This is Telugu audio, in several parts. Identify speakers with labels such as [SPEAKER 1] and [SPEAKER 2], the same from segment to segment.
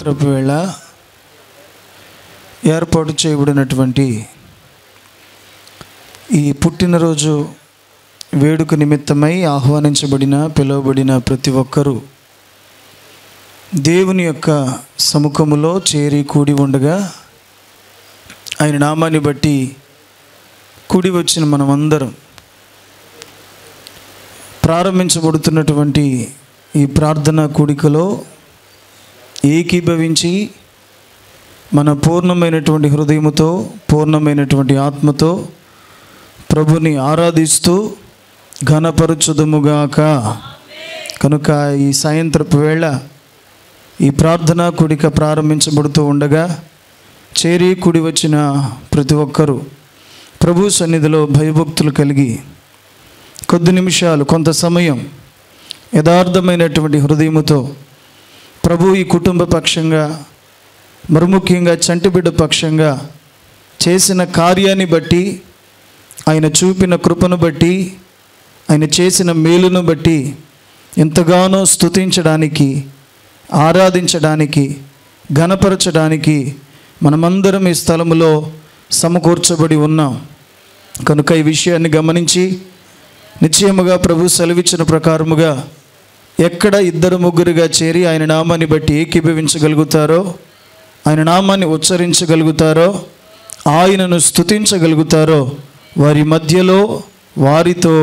[SPEAKER 1] సాయంత్రపు వేళ ఏర్పాటు చేయబడినటువంటి ఈ పుట్టినరోజు వేడుక నిమిత్తమై ఆహ్వానించబడిన పిలువబడిన ప్రతి ఒక్కరూ దేవుని యొక్క సముఖములో చేరి కూడి ఉండగా ఆయన నామాన్ని బట్టి కూడి వచ్చిన మనమందరం ప్రారంభించబడుతున్నటువంటి ఈ ప్రార్థనా కూడికలో ఏకీభవించి మన పూర్ణమైనటువంటి హృదయముతో పూర్ణమైనటువంటి ఆత్మతో ప్రభుని ఆరాధిస్తూ ఘనపరచుదుముగాక. కనుక ఈ సాయంత్రపు వేళ ఈ ప్రార్థనా కూడిక ప్రారంభించబడుతూ ఉండగా చేరి కూడి వచ్చిన ప్రతి ఒక్కరూ ప్రభు సన్నిధిలో భయభక్తులు కలిగి కొద్ది నిమిషాలు కొంత సమయం యథార్థమైనటువంటి హృదయముతో ప్రభు ఈ కుటుంబ పక్షంగా మరి ముఖ్యంగా చంటిబిడ్డ పక్షంగా చేసిన కార్యాన్ని బట్టి, ఆయన చూపిన కృపను బట్టి, ఆయన చేసిన మేలును బట్టి ఎంతగానో స్తుతించడానికి, ఆరాధించడానికి, ఘనపరచడానికి మనమందరం ఈ స్థలములో సమకూర్చబడి ఉన్నాం. కనుక ఈ విషయాన్ని గమనించి నిశ్చయముగా ప్రభు సెలవిచ్చిన ప్రకారముగా ఎక్కడ ఇద్దరు ముగ్గురుగా చేరి ఆయన నామాన్ని బట్టి ఏకీభవించగలుగుతారో, ఆయన నామాన్ని ఉచ్చరించగలుగుతారో, ఆయనను స్తుతించగలుగుతారో వారి మధ్యలో వారితో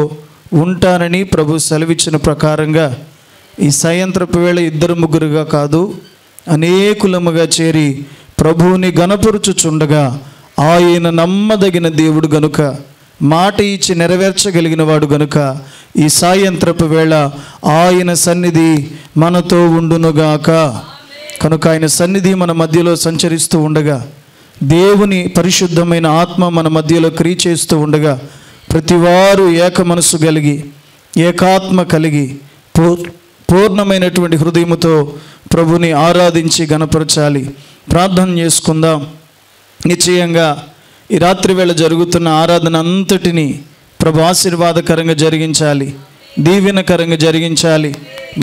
[SPEAKER 1] ఉంటానని ప్రభు సెలవిచ్చిన ప్రకారంగా ఈ సాయంత్రపు వేళ ఇద్దరు ముగ్గురుగా కాదు అనేకులముగా చేరి ప్రభువుని గణపరుచుచుండగా ఆయన నమ్మదగిన దేవుడు గనుక, మాట ఇచ్చి నెరవేర్చగలిగిన వాడు గనుక ఈ సాయంత్రపు వేళ ఆయన సన్నిధి మనతో ఉండునుగాక. కనుక ఆయన సన్నిధి మన మధ్యలో సంచరిస్తూ ఉండగా, దేవుని పరిశుద్ధమైన ఆత్మ మన మధ్యలో క్రియ చేస్తూ ఉండగా ప్రతివారు ఏక మనసు కలిగి ఏకాత్మ కలిగి పూర్ణమైనటువంటి హృదయముతో ప్రభుని ఆరాధించి గణపరచాలి. ప్రార్థన చేసుకుందాం. నిశ్చయంగా ఈ రాత్రి వేళ జరుగుతున్న ఆరాధన అంతటినీ ప్రభు ఆశీర్వాదకరంగా జరిగించాలి, దీవెనకరంగా జరిగించాలి,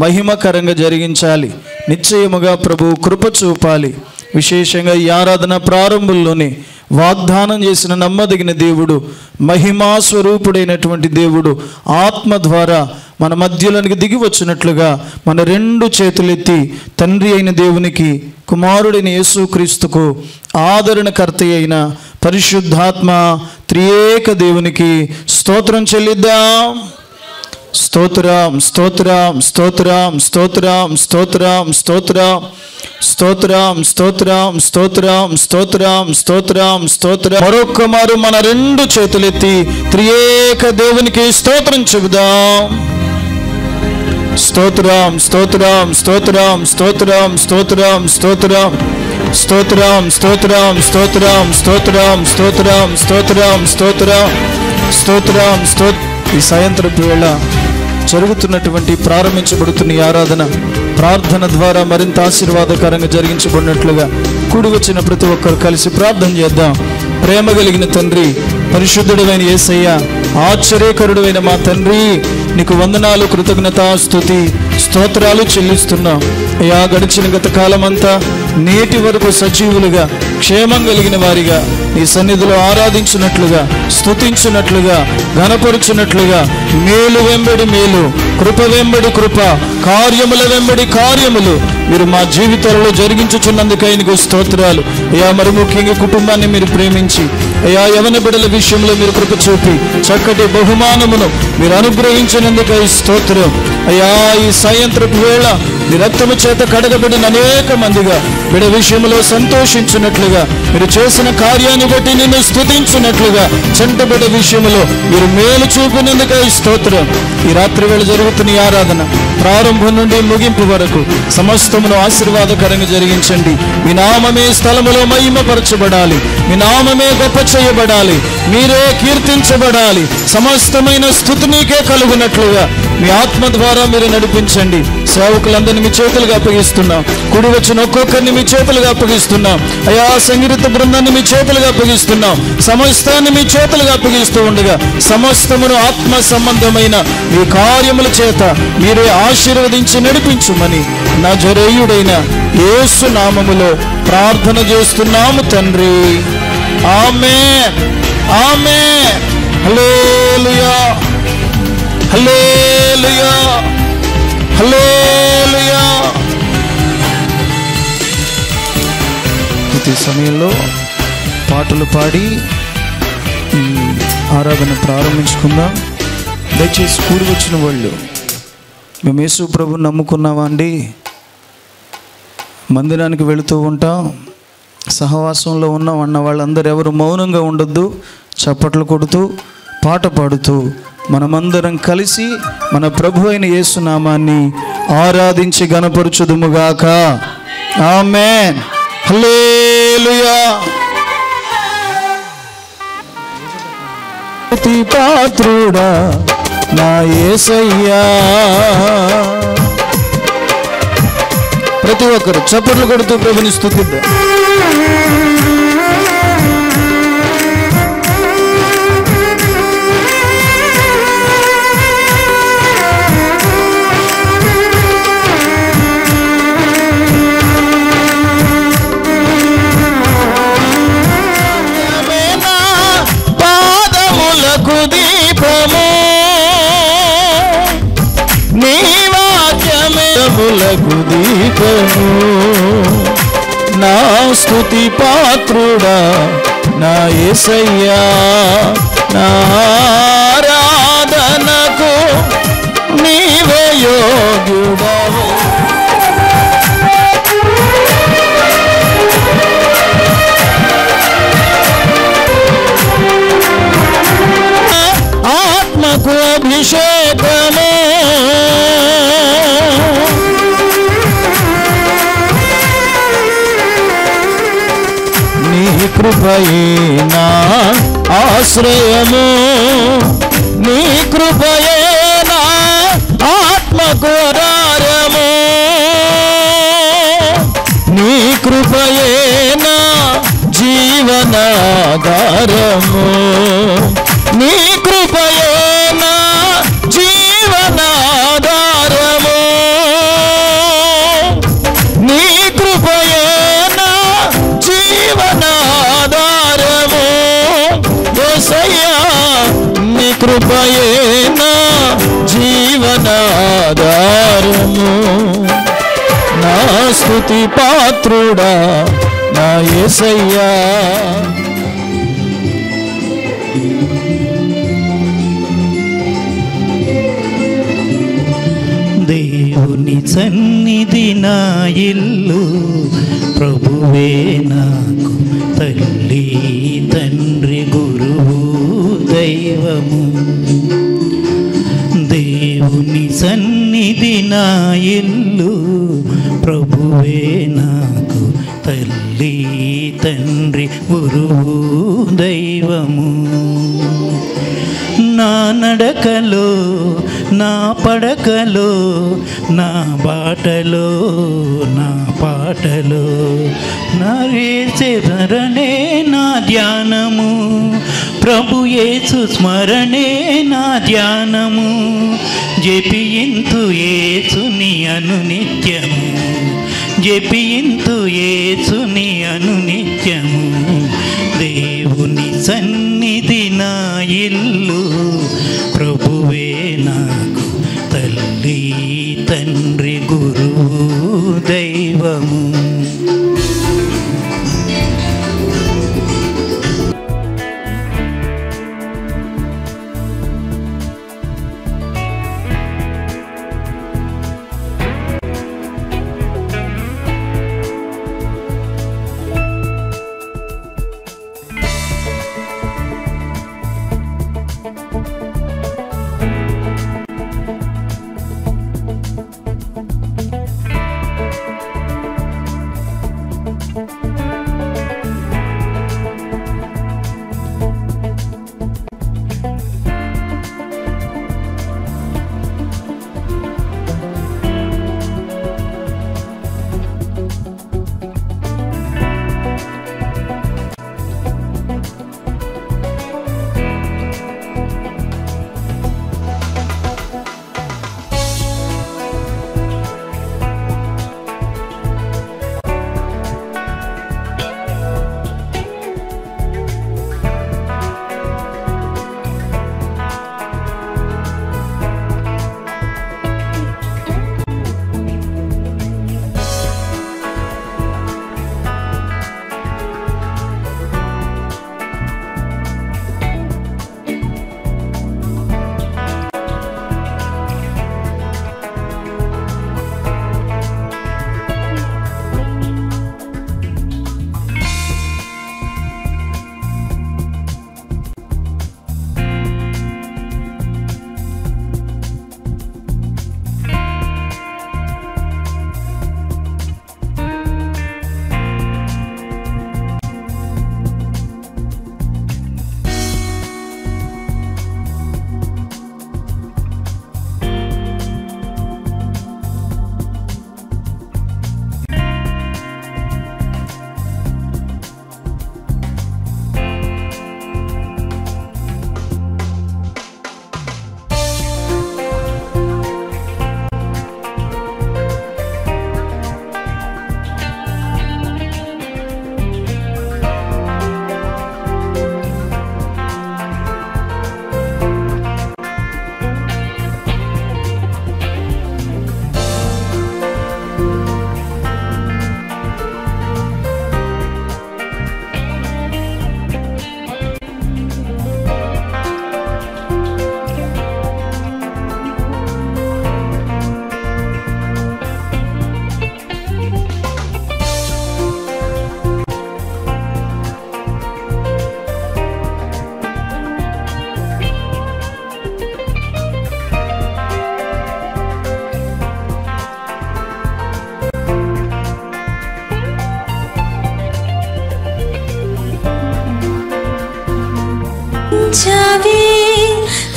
[SPEAKER 1] మహిమకరంగా జరిగించాలి. నిశ్చయముగా ప్రభు కృప చూపాలి. విశేషంగా ఈ ఆరాధన ప్రారంభంలోనే వాగ్దానం చేసిన నమ్మదగిన దేవుడు, మహిమా స్వరూపుడైనటువంటి దేవుడు ఆత్మ ద్వారా మన మధ్యలోనికి దిగి వచ్చినట్లుగా మన రెండు చేతులెత్తి తండ్రి అయిన దేవునికి, కుమారుడైన యేసుక్రీస్తుకు, ఆదరణకర్త అయిన పరిశుద్ధాత్మ త్రియేక దేవునికి స్తోత్రం చెల్లిద్దాం. స్తోత్రం స్తోత్రం స్తోత్రం స్తోత్రం స్తోత్రం స్తోత్రం స్తోత్రం స్తోత్రం స్తోత్రం స్తోత్రం స్తోత్రం స్తోత్రం. మరొక్క మారు మన రెండు చేతులెత్తి త్రియేక దేవునికి స్తోత్రం చెబుదాం. స్తోత్రం స్తోత్రం స్తోత్రం స్తోత్రం స్తోత్రం స్తోత్రం స్తోత్రం స్తోత్రం స్తోత్రం స్తోత్రం స్తోత్రం స్తోత్రం స్తోత్రం స్తోత్రం స్తోత్రం. ఈ సాయంత్రపు వేళ జరుగుతున్నటువంటి ప్రారంభించబడుతున్న ఈ ఆరాధన ప్రార్థన ద్వారా మరింత ఆశీర్వాదకరంగా జరిగించబడినట్లుగా కూడి వచ్చిన ప్రతి ఒక్కరు కలిసి ప్రార్థన చేద్దాం. ప్రేమ కలిగిన తండ్రి, పరిశుద్ధుడైన యేసయ్య, ఆశ్చర్యకరుడైన మా తండ్రి, నీకు వందనాలు, కృతజ్ఞతా స్తుతి స్తోత్రాలు చెల్లిస్తున్నాం. అయ్యా, గడిచిన గత కాలమంతా నేటి వరకు సజీవులుగా క్షేమం కలిగిన వారిగా నీ సన్నిధిలో ఆరాధించినట్లుగా, స్తుతించినట్లుగా, ఘనపరుచున్నట్లుగా మేలు వెంబడి మేలు, కృప వెంబడి కృప, కార్యముల వెంబడి కార్యములు మీరు మా జీవితాలలో జరిగించుచున్నందుకై నీకు స్తోత్రాలు. అయ్యా, మరి ముఖ్యంగా కుటుంబాన్ని మీరు ప్రేమించి, అయ్యా యవన బిడ్డల విషయంలో మీరు కృప చూపి చక్కటి బహుమానమును మీరు అనుగ్రహించినందుకై స్తోత్రం. అయ్యా, ఈ సాయంత్రపు వేళ నీ రక్తము చేత కడగబడిన అనేక మందిగా బిడ్డ విషయంలో సంతోషించినట్లుగా, మీరు చేసిన కార్యాన్ని బట్టి నిన్ను స్తుతించినట్లుగా చెంట బిడ్డ విషయంలో మీరు మేలు చూపినందుకై స్తోత్రం. ఈ రాత్రి వేళ జరుగుతున్న ఈ ఆరాధన ప్రారంభం నుండి ముగింపు వరకు సమస్తమును ఆశీర్వాదకరంగా జరిగించండి. మీ నామమే స్థలములో మహిమపరచబడాలి, మీ నామమే గొప్ప చేయబడాలి, మీరే కీర్తించబడాలి. సమస్తమైన స్తుతి నీకే కలుగునట్లుగా మీ ఆత్మ ద్వారా మీరు నడిపించండి. సేవకులందరినీ మీ చేతులుగా అప్పగిస్తున్నాం. కూడి వచ్చిన ఒక్కొక్కరిని మీ చేతులుగా అప్పగిస్తున్నాం అయ్యా. సంగీత బృందాన్ని మీ చేతులుగా అప్పగిస్తున్నాం. సమస్తాన్ని మీ చేతులుగా అప్పగిస్తూ ఉండగా సమస్తమును ఆత్మ సంబంధమైన మీ కార్యముల చేత మీరే ఆశీర్వదించి నడిపించుమని నజరేయుడైన యేసు నామములో ప్రార్థన చేస్తున్నాము తండ్రి. ఆమేన్, ఆమేన్. హల్లెలూయా, హల్లెలూయా, హల్లెలూయా. ప్రతి సమయంలో పాటలు పాడి ఆరాధన ప్రారంభించుకుందాం. దయచేసి కూడి వచ్చిన వాళ్ళు, మేము యేసు ప్రభువుని నమ్ముకున్నావా అండి? మందిరానికి వెళుతూ ఉంటాం, సహవాసంలో ఉన్నాం అన్న వాళ్ళందరూ ఎవరు మౌనంగా ఉండొద్దు. చప్పట్లు కొడుతూ పాట పాడుతూ మనమందరం కలిసి మన ప్రభు అయిన యేసు నామాన్ని ఆరాధించి గణపరచుదుముగాక. ఆమేన్, హల్లెలూయా. స్తుతి పాత్రుడా నా యేసయ్యా. ప్రతి ఒక్కరు చప్పట్లు కొడుతూ ప్రభుని స్తుతిద్దాం. పాదములకు దీపము నీ వాక్యమే, పాదములకు దీపము నా స్తుతి పాత్రుడా నా యేసయ్యా. నా ఆరాధనకు నీవే యోగ్యుడవు. ఆత్మకు అభిషేకము నీ కృపయే నా ఆశ్రయము, నీ కృపయే నా ఆత్మకు ఆధారము, నీ కృపయే నా జీవనాధారము, నీ కృపయే నా జీవనాధారము, నీ కృపయే నా జీవనాధారము. యేసయ్యా నీ కృపయే నా జీవనాధారము. నా స్తుతి పాత్రుడా నా యేసయ్యా.
[SPEAKER 2] దేవుని సన్నిధి నా ఇల్లు, ప్రభువే నాకు తల్లి తండ్రి గురువు దైవము. దేవుని సన్నిధి నా ఇల్లు, ప్రభువే నాకు తల్లి తండ్రి గురువు దైవము. నా నడకలో నా పడకలో నా బాటలో నా పాటలో నా యేసుస్మరణే నా ధ్యానము, ప్రభు యేసు స్మరణే నా ధ్యానము. జపింతు యేసుని అనునిత్యము, జపింతు యేసుని అనునిత్యము. దేవుని సన్నిధి నా ఇల్లు, ప్రభువే నాకు తల్లి తండ్రి గురువు దైవము.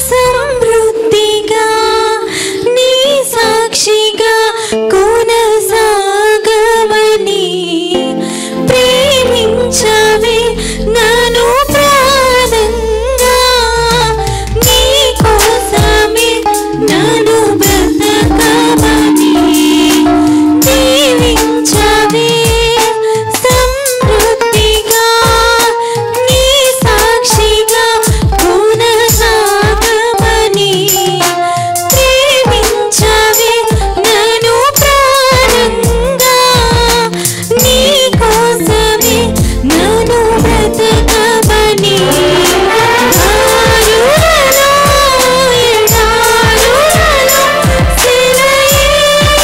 [SPEAKER 3] సమృద్ధిగా నీ సాక్షిగా కొనసాగమని ప్రేమించవే నన్ను ప్రాణంగా నీ కోసమే నన్ను బ్రతకమని దీవించవే సమృద్ధిగా నీ సాక్షిగా కొనసాగమని ప్రేమించవే నన్ను ప్రాణంగా నీ కోసమే నన్ను బ్రతకమని ఆరులలో ఎడారులలో సెలయేరులే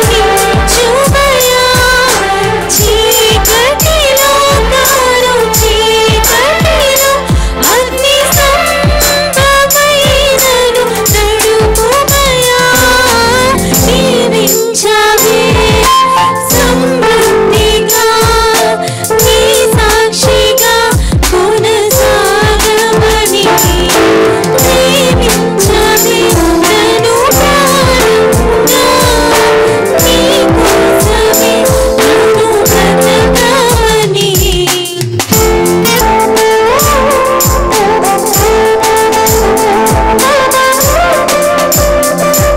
[SPEAKER 3] ప్రవహించుమయా చీకటిలో కారు చీకటిలో అగ్ని స్తంభమైనను నడుపుమయా దీవించవే సమృద్ధిగా నీ సాక్షిగా కొనసాగమని ప్రేమించవే నన్ను ప్రాణంగా నీ కోసమే నన్ను బ్రతకమని.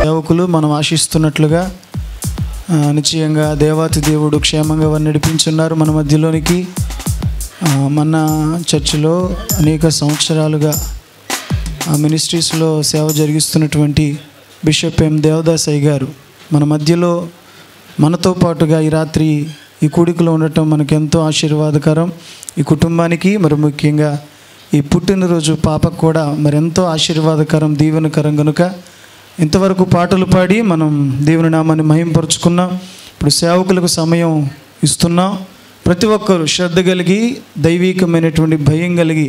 [SPEAKER 1] సేవకులు మనం ఆశిస్తున్నట్లుగా నిశ్చయంగా దేవాతి దేవుడు క్షేమంగా వారిని నడిపించున్నారు మన మధ్యలోనికి. మన చర్చిలో అనేక సంవత్సరాలుగా మినిస్ట్రీస్లో సేవ జరిగిస్తున్నటువంటి బిషప్ ఎం దేవదాస్ అయ్య గారు మన మధ్యలో మనతో పాటుగా ఈ రాత్రి ఈ కూడికలో ఉండటం మనకెంతో ఆశీర్వాదకరం. ఈ కుటుంబానికి మరి ముఖ్యంగా ఈ పుట్టినరోజు పాపకు కూడా మరెంతో ఆశీర్వాదకరం, దీవెనకరం కనుక ఇంతవరకు పాటలు పాడి మనం దేవుని నామాన్ని మహింపరుచుకున్నాం. ఇప్పుడు సేవకులకు సమయం ఇస్తున్నాం. ప్రతి ఒక్కరూ శ్రద్ధ కలిగి దైవీకమైనటువంటి భయం కలిగి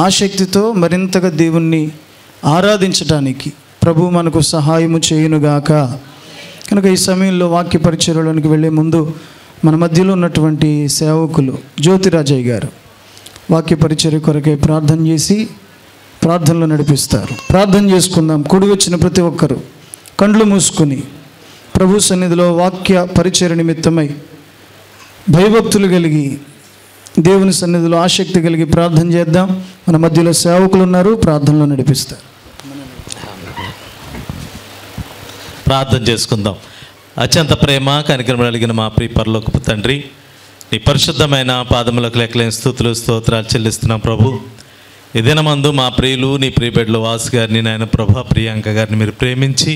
[SPEAKER 1] ఆసక్తితో మరింతగా దేవుణ్ణి ఆరాధించటానికి ప్రభు మనకు సహాయము చేయునుగాక. కనుక ఈ సమయంలో వాక్య పరిచర్యలోనికి వెళ్ళే ముందు మన మధ్యలో ఉన్నటువంటి సేవకులు జ్యోతిరాజయ్య గారు వాక్య పరిచర్య కొరకై ప్రార్థన చేసి ప్రార్థనలో నడిపిస్తారు. ప్రార్థన చేసుకుందాం. కూడి వచ్చిన ప్రతి ఒక్కరూ కండ్లు మూసుకుని ప్రభు సన్నిధిలో వాక్య పరిచర్య నిమిత్తమై భయభక్తులు కలిగి దేవుని సన్నిధిలో ఆసక్తి కలిగి ప్రార్థన చేద్దాం. మన మధ్యలో సేవకులు ఉన్నారు, ప్రార్థనలో నడిపిస్తారు.
[SPEAKER 4] ప్రార్థన చేసుకుందాం. అత్యంత ప్రేమ కనికరం కలిగిన మా ప్రియ పరలోకపు తండ్రి, నీ పరిశుద్ధమైన పాదములకు లెక్కలేని స్తుతులు స్తోత్రాలు చెల్లిస్తున్నాం ప్రభు. ఈ దినమందు మా ప్రియులు నీ ప్రియబిడ్డలు వాసు గారిని, నాయన ప్రభా ప్రియాంక గారిని మీరు ప్రేమించి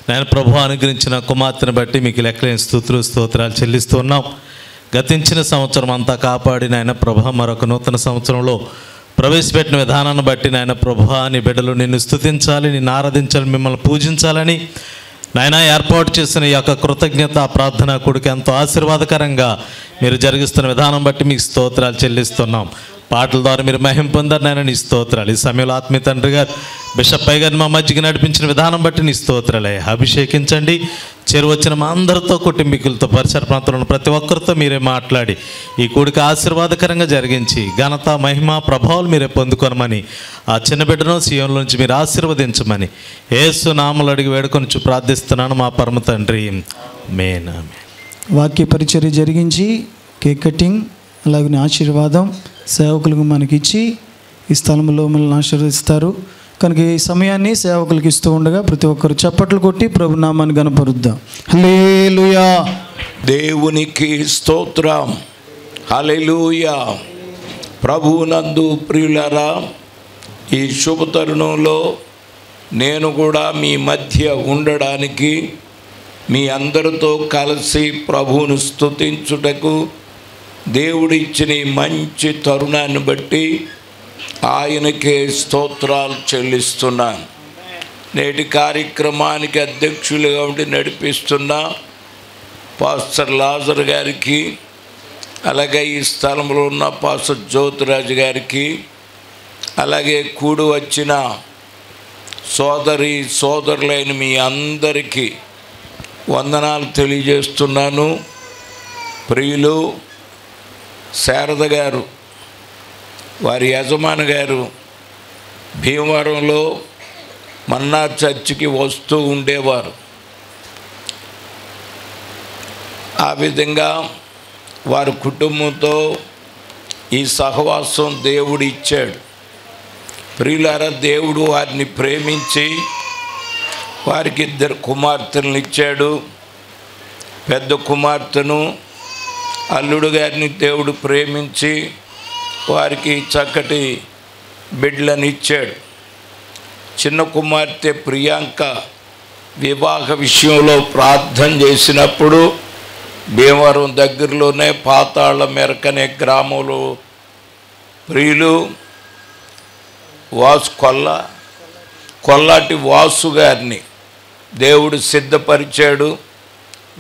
[SPEAKER 4] నాయన ప్రభు అనుగ్రహించిన కుమార్తెను బట్టి మీకు లెక్కలేని స్తుతులు స్తోత్రాలు చెల్లిస్తున్నాం. గతించిన సంవత్సరం అంతా కాపాడి నాయన ప్రభా మరొక నూతన సంవత్సరంలో ప్రవేశపెట్టిన విధానాన్ని బట్టి నాయన ప్రభా నీ బిడ్డలు నిన్ను స్తుతించాలి, నిన్ను ఆరాధించాలి, మిమ్మల్ని పూజించాలని నాయన ఏర్పాటు చేసిన ఈ యొక్క కృతజ్ఞత ప్రార్థన కూడిక ఎంతో ఆశీర్వాదకరంగా మీరు జరిగిస్తున్న విధానం బట్టి మీకు స్తోత్రాలు చెల్లిస్తున్నాం. పాటల ద్వారా మీరు మహిమ పొందారు నాయన, నీ స్తోత్రాలు. ఈ సమయంలో ఆత్మీయ తండ్రి గారు బిషప్ అయ్య గారిని మా మధ్యకి నడిపించిన విధానం బట్టి నీ స్తోత్రాలే. అభిషేకించండి. చేరువచ్చిన మా అందరితో, కుటుంబీకులతో, పరిసర ప్రాంతంలో ప్రతి ఒక్కరితో మీరే మాట్లాడి ఈ కూడిక ఆశీర్వాదకరంగా జరిగించి ఘనత మహిమ ప్రభావాలు మీరే పొందుకొనమని ఆ చిన్న బిడ్డను సీయోన్ల నుంచి మీరు ఆశీర్వదించమని యేసు నామములో అడిగి వేడుకొని ప్రార్థిస్తున్నాను మా పరమ తండ్రి. ఆమేన్.
[SPEAKER 1] వాక్య పరిచర్య జరిగించి కేక్ కటింగ్ అలాగే ఆశీర్వాదం సేవకులకు మనకిచ్చి ఈ స్థలంలో మనల్ని ఆశీర్వదిస్తారు. కనుక ఈ సమయాన్ని సేవకులకు ఇస్తూ ఉండగా ప్రతి ఒక్కరు చప్పట్లు కొట్టి ప్రభు నామాన్ని గణపరుద్దాం. హల్లెలూయా.
[SPEAKER 5] దేవునికి స్తోత్రం. హల్లెలూయా. ప్రభువునందు ప్రియులరా, ఈ శుభ తరుణంలో నేను కూడా మీ మధ్య ఉండడానికి, మీ అందరితో కలిసి ప్రభువును స్తుతించుటకు దేవుడిచ్చిన ఈ మంచి తరుణాన్ని బట్టి ఆయనకే స్తోత్రాలు చెల్లిస్తున్నాను. నేటి కార్యక్రమానికి అధ్యక్షులుగా ఉండి నడిపిస్తున్న పాస్టర్ లాజర్ గారికి, అలాగే ఈ స్థలంలో ఉన్న పాస్టర్ జ్యోతిరాజు గారికి, అలాగే కూడి వచ్చిన సోదరులైన మీ అందరికీ వందనాలు తెలియజేస్తున్నాను. ప్రియులు శారద గారు వారి యజమాని గారు భీమవరంలో మన్నా చర్చికి వస్తూ ఉండేవారు. ఆ విధంగా వారి కుటుంబంతో ఈ సహవాసం దేవుడు ఇచ్చాడు. ప్రియులారా, దేవుడు వారిని ప్రేమించి వారికి 2 కుమార్తెలను ఇచ్చాడు. పెద్ద కుమార్తెను అల్లుడు గారిని దేవుడు ప్రేమించి వారికి చక్కటి బిడ్డలను ఇచ్చాడు. చిన్న కుమార్తె ప్రియాంక వివాహ విషయంలో ప్రార్థన చేసినప్పుడు భీమవరం దగ్గరలోనే పాతాళ మెరకనే గ్రామంలో ప్రియులు కొల్లాటి వాసు గారిని దేవుడు సిద్ధపరిచాడు.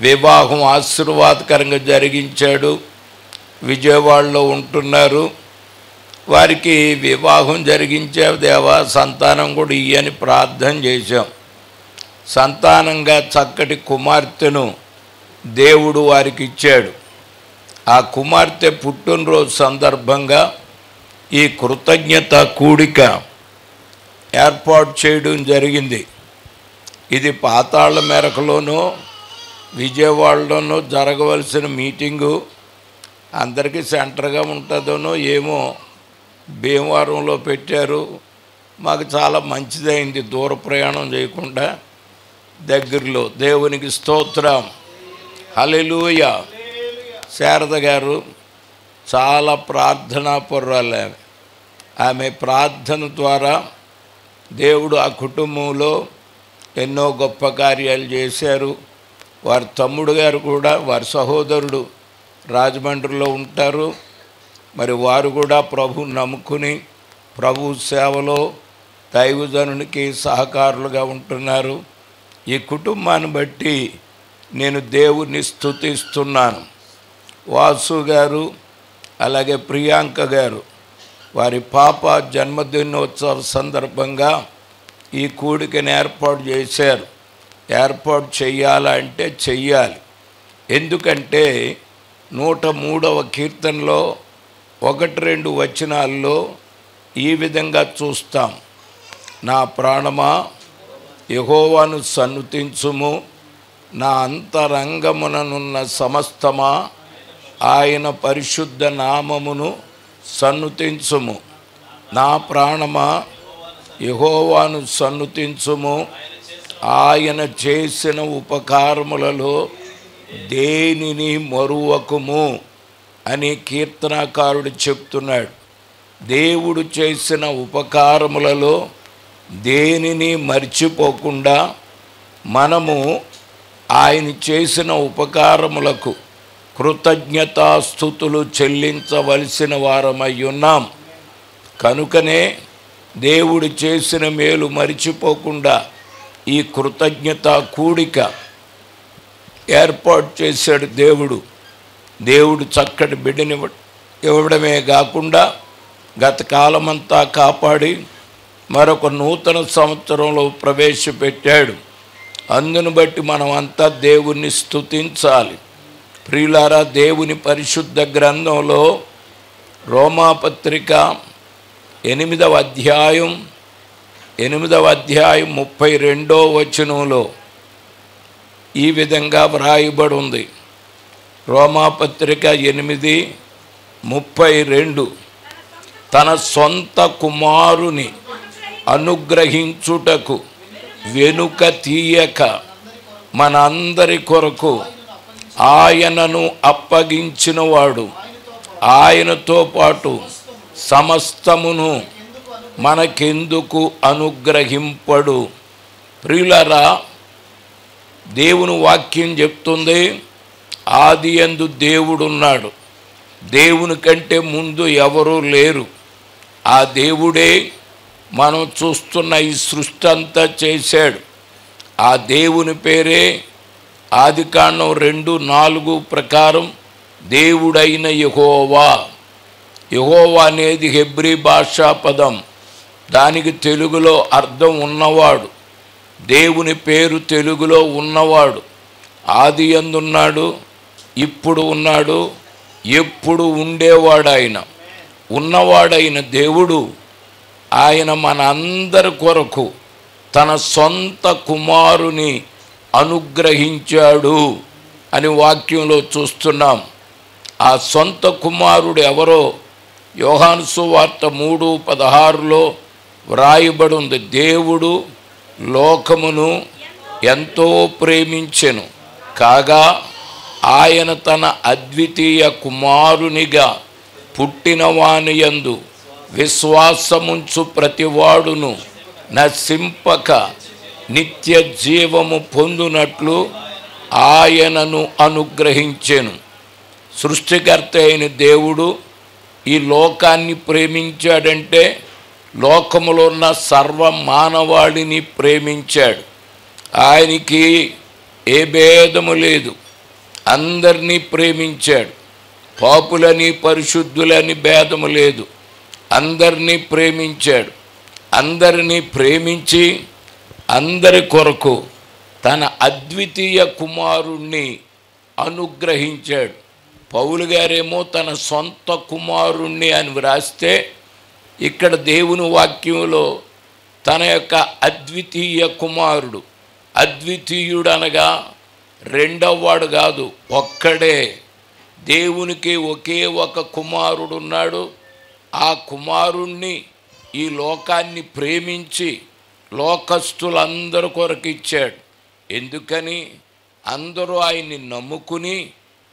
[SPEAKER 5] వివాహం ఆశీర్వాదకరంగా జరిగించాడు. విజయవాడలో ఉంటున్నారు. వారికి వివాహం జరిగించే దేవా సంతానం కూడా ఇయ్యని ప్రార్థన చేశాం. సంతానంగా చక్కటి కుమార్తెను దేవుడు వారికి ఇచ్చాడు. ఆ కుమార్తె పుట్టినరోజు సందర్భంగా ఈ కృతజ్ఞత కూడిక ఏర్పాటు చేయడం జరిగింది. ఇది పాతాళ మేరకలోనూ విజయవాడలోనూ జరగవలసిన మీటింగు. అందరికీ సెంటర్గా ఉంటుందనో ఏమో భీమవరంలో పెట్టారు. మాకు చాలా మంచిదైంది, దూర ప్రయాణం చేయకుండా దగ్గరలో. దేవునికి స్తోత్రం, హల్లెలూయా. శారద గారు చాలా ప్రార్థనాపరురాలు. ఆమె ప్రార్థన ద్వారా దేవుడు ఆ కుటుంబంలో ఎన్నో గొప్ప కార్యాలు చేశారు. వారి తమ్ముడు గారు కూడా, వారి సహోదరుడు రాజమండ్రిలో ఉంటారు. మరి వారు కూడా ప్రభువు నమ్ముకుని ప్రభు సేవలో దైవజనునికి సహకారులుగా ఉంటున్నారు. ఈ కుటుంబాన్ని బట్టి నేను దేవుణ్ణి స్తుతిస్తున్నాను. వాసు గారు అలాగే ప్రియాంక గారు వారి పాప జన్మదినోత్సవ సందర్భంగా ఈ కూడికను ఏర్పాటు చేశారు. ఏర్పాటు చెయ్యాలంటే చెయ్యాలి. ఎందుకంటే 103వ కీర్తనలో 1-2 వచనాల్లో ఈ విధంగా చూస్తాం. నా ప్రాణమా యెహోవాను సన్నుతించుము, నా అంతరంగముననున్న సమస్తమా ఆయన పరిశుద్ధ నామమును సన్నుతించుము. నా ప్రాణమా యెహోవాను సన్నుతించుము, ఆయన చేసిన ఉపకారములలో దేనిని మరువకుము అని కీర్తనాకారుడు చెప్తున్నాడు. దేవుడు చేసిన ఉపకారములలో దేనిని మర్చిపోకుండా మనము ఆయన చేసిన ఉపకారములకు కృతజ్ఞతాస్తుతులు చెల్లించవలసిన వారమై ఉన్నాం. కనుకనే దేవుడు చేసిన మేలు మరిచిపోకుండా ఈ కృతజ్ఞత కూడిక ఏర్పాటు చేశాడు దేవుడు చక్కటి బిడ్డని ఇవ్వడమే కాకుండా గత కాలమంతా కాపాడి మరొక నూతన సంవత్సరంలో ప్రవేశపెట్టాడు. అందును బట్టి మనం అంతా దేవుణ్ణి స్తుతించాలి. ప్రియులారా, దేవుని పరిశుద్ధ గ్రంథంలో రోమాపత్రిక 8వ అధ్యాయం 32వ వచనంలో ఈ విధంగా వ్రాయబడి ఉంది. రోమాపత్రిక 8:32 తన సొంత కుమారుని అనుగ్రహించుటకు వెనుక తీయక మనందరి కొరకు ఆయనను అప్పగించినవాడు ఆయనతో పాటు సమస్తమును మనకెందుకు అనుగ్రహింపడు. ప్రియులారా, దేవుని వాక్యం చెప్తుంది, ఆదియందు దేవుడున్నాడు, దేవుని కంటే ముందు ఎవరూ లేరు. ఆ దేవుడే మనం చూస్తున్న ఈ సృష్టి అంతా చేశాడు. ఆ దేవుని పేరే ఆదికాండం 2:4 ప్రకారం దేవుడైన యెహోవా. యెహోవా అనేది హెబ్రీ భాషా పదం. దానికి తెలుగులో అర్థం ఉన్నవాడు. దేవుని పేరు తెలుగులో ఉన్నవాడు. ఆది యందున్నాడు, ఇప్పుడు ఉన్నాడు, ఎప్పుడు ఉండేవాడు ఆయన. ఉన్నవాడైన దేవుడు ఆయన మన అందరి కొరకు తన సొంత కుమారుని అనుగ్రహించాడు అని వాక్యంలో చూస్తున్నాం. ఆ సొంత కుమారుడు ఎవరో యోహాను సువార్త 3:16లో వ్రాయబడి ఉంది. దేవుడు లోకమును ఎంతో ప్రేమించెను కాగా ఆయన తన అద్వితీయ కుమారునిగా పుట్టినవాని యందు విశ్వాసముంచు ప్రతివాడును నశింపక నిత్య జీవము పొందునట్లు ఆయనను అనుగ్రహించెను. సృష్టికర్త అయిన దేవుడు ఈ లోకాన్ని ప్రేమించాడంటే లోకములో ఉన్న సర్వ మానవాళిని ప్రేమించాడు. ఆయనకి ఏ భేదము లేదు, అందరినీ ప్రేమించాడు. పాపులని పరిశుద్ధులని భేదము లేదు, అందరినీ ప్రేమించాడు. అందరినీ ప్రేమించి అందరి కొరకు తన అద్వితీయ కుమారుణ్ణి అనుగ్రహించాడు. పౌలు గారేమో తన సొంత కుమారుణ్ణి అని వ్రాస్తే, ఇక్కడ దేవుని వాక్యంలో తన యొక్క అద్వితీయ కుమారుడు, అద్వితీయుడు అనగా రెండవవాడు కాదు, ఒక్కడే. దేవునికి ఒకే ఒక కుమారుడు ఉన్నాడు. ఆ కుమారుణ్ణి ఈ లోకాన్ని ప్రేమించి లోకస్తులందరి కొరకు ఇచ్చాడు. ఎందుకని? అందరూ ఆయన్ని నమ్ముకుని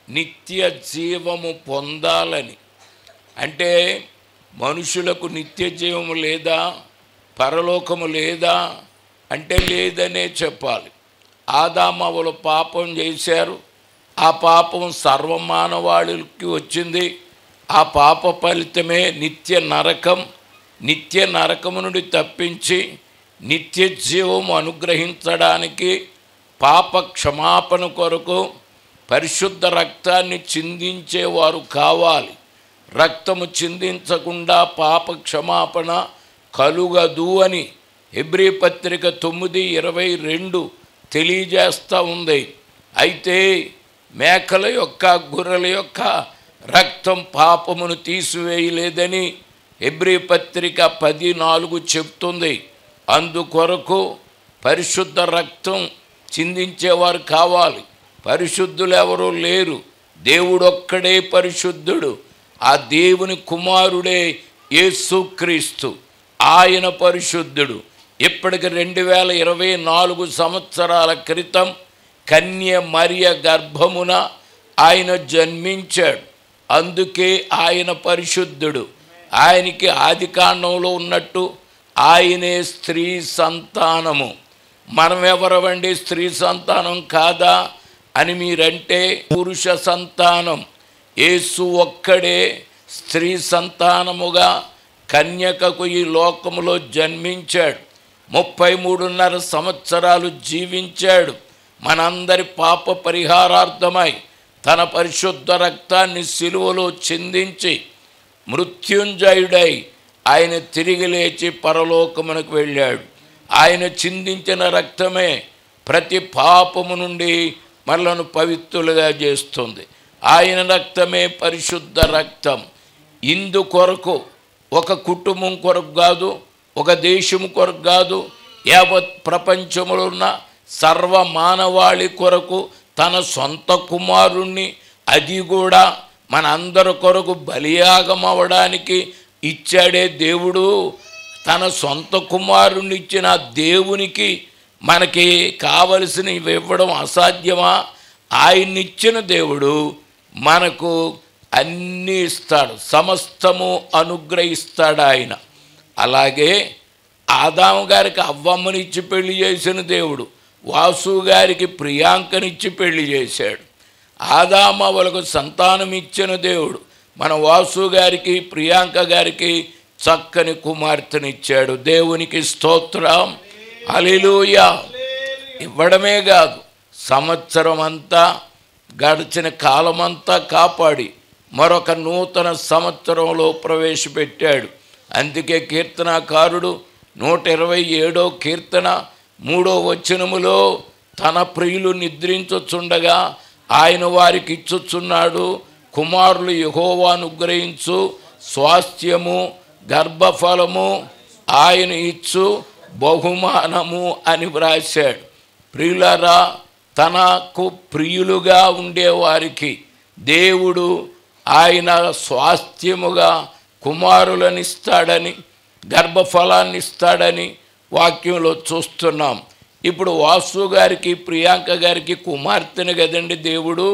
[SPEAKER 5] నిత్య జీవము పొందాలని. అంటే మనుషులకు నిత్య జీవము లేదా, పరలోకము లేదా అంటే లేదనే చెప్పాలి. ఆదామవ్వలు పాపం చేశారు. ఆ పాపం సర్వమానవాళికి వచ్చింది. ఆ పాప ఫలితమే నిత్య నరకం. నిత్య నరకము నుండి తప్పించి నిత్య జీవము అనుగ్రహించడానికి పాప క్షమాపణ కొరకు పరిశుద్ధ రక్తాన్ని చిందించేవారు కావాలి. రక్తము చిందించకుండా పాప క్షమాపణ కలుగదు అని హెబ్రీ పత్రిక 9:22 తెలియజేస్తూ ఉంది. అయితే మేకల యొక్క గొర్రెల యొక్క రక్తం పాపమును తీసివేయలేదని హెబ్రీ పత్రిక 10:4 చెప్తుంది. అందుకొరకు పరిశుద్ధ రక్తం చిందించేవారు కావాలి. పరిశుద్ధులు ఎవరూ లేరు, దేవుడొక్కడే పరిశుద్ధుడు. ఆ దేవుని కుమారుడే యేసుక్రీస్తు, ఆయన పరిశుద్ధుడు. ఇప్పటికి 2024 సంవత్సరాల క్రితం కన్య మరియ గర్భమున ఆయన జన్మించాడు. అందుకే ఆయన పరిశుద్ధుడు. ఆయనకి ఆదికాండంలో ఉన్నట్టు ఆయనే స్త్రీ సంతానము. మనం ఎవరవండి స్త్రీ సంతానం కాదా అని మీరంటే, పురుష సంతానం. యేసు ఒక్కడే స్త్రీ సంతానముగా కన్యకకు ఈ లోకములో జన్మించాడు. 33.5 సంవత్సరాలు జీవించాడు. మనందరి పాప పరిహారార్థమై తన పరిశుద్ధ రక్తాన్ని సిలువలో చిందించి మృత్యుంజయుడై ఆయన తిరిగి లేచి పరలోకమునకు వెళ్ళాడు. ఆయన చిందించిన రక్తమే ప్రతి పాపము నుండి మనలను పవిత్రులుగా చేస్తుంది. ఆయన రక్తమే పరిశుద్ధ రక్తం. ఇందు కొరకు ఒక కుటుంబం కొరకు కాదు, ఒక దేశం కొరకు కాదు, యావత్ ప్రపంచంలో ఉన్న సర్వ మానవాళి కొరకు తన సొంత కుమారుణ్ణి, అది కూడా మన అందరి కొరకు బలియాగం అవ్వడానికి ఇచ్చాడే దేవుడు. తన సొంత కుమారుణ్ణి ఇచ్చిన దేవునికి మనకి కావలసినవి ఇవ్వడం అసాధ్యమా? ఆయన్నిచ్చిన దేవుడు మనకు అన్నీ ఇస్తాడు, సమస్తము అనుగ్రహిస్తాడు ఆయన. అలాగే ఆదాము గారికి అవ్వమ్మనిచ్చి పెళ్లి చేసిన దేవుడు వాసు గారికి ప్రియాంకనిచ్చి పెళ్లి చేశాడు. ఆదామవ్వలకు సంతానం ఇచ్చిన దేవుడు మన వాసు గారికి ప్రియాంక గారికి చక్కని కుమార్తెనిచ్చాడు. దేవునికి స్తోత్రం, హల్లెలూయా. ఇవ్వడమే కాదు, సంవత్సరం అంతా గడిచిన కాలమంతా కాపాడి మరొక నూతన సంవత్సరంలో ప్రవేశపెట్టాడు. అందుకే కీర్తనాకారుడు 127వ కీర్తన 3వ వచనములో తన ప్రియులు నిద్రించుచుండగా ఆయన వారికి ఇచ్చుచున్నాడు, కుమారులు యెహోవా అనుగ్రహించు స్వాస్థ్యము, గర్భఫలము, ఆయన ఇచ్చు బహుమానము అని వ్రాశాడు. ప్రియులరా, తనకు ప్రియులుగా ఉండేవారికి దేవుడు ఆయన స్వాస్థ్యముగా కుమారులను ఇస్తాడని, గర్భఫలాన్ని ఇస్తాడని వాక్యంలో చూస్తున్నాం. ఇప్పుడు వాసు గారికి, ప్రియాంక గారికి కుమార్తెను కదండి దేవుడు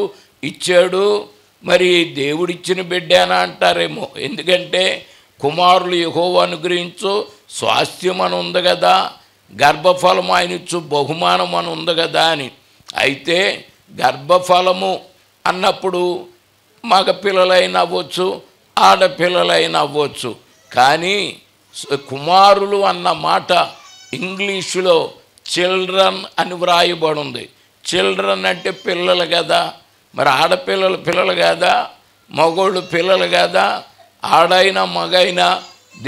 [SPEAKER 5] ఇచ్చాడు. మరి దేవుడిచ్చిన బిడ్డేనా అంటారేమో, ఎందుకంటే కుమారులు యెహోవా అనుగ్రహించు స్వాస్థ్యం అని ఉంది కదా, గర్భఫలం ఆయన ఇచ్చు బహుమానం అని ఉంది కదా అని. అయితే గర్భఫలము అన్నప్పుడు మగ పిల్లలైనా అవ్వచ్చు, ఆడపిల్లలైనా అవ్వచ్చు. కానీ కుమారులు అన్న మాట ఇంగ్లీషులో చిల్డ్రన్ అని వ్రాయబడి ఉంది. చిల్డ్రన్ అంటే పిల్లలు కదా, మరి ఆడపిల్లలు పిల్లలు కదా, మగోళ్ళు పిల్లలు కదా, ఆడైనా మగైనా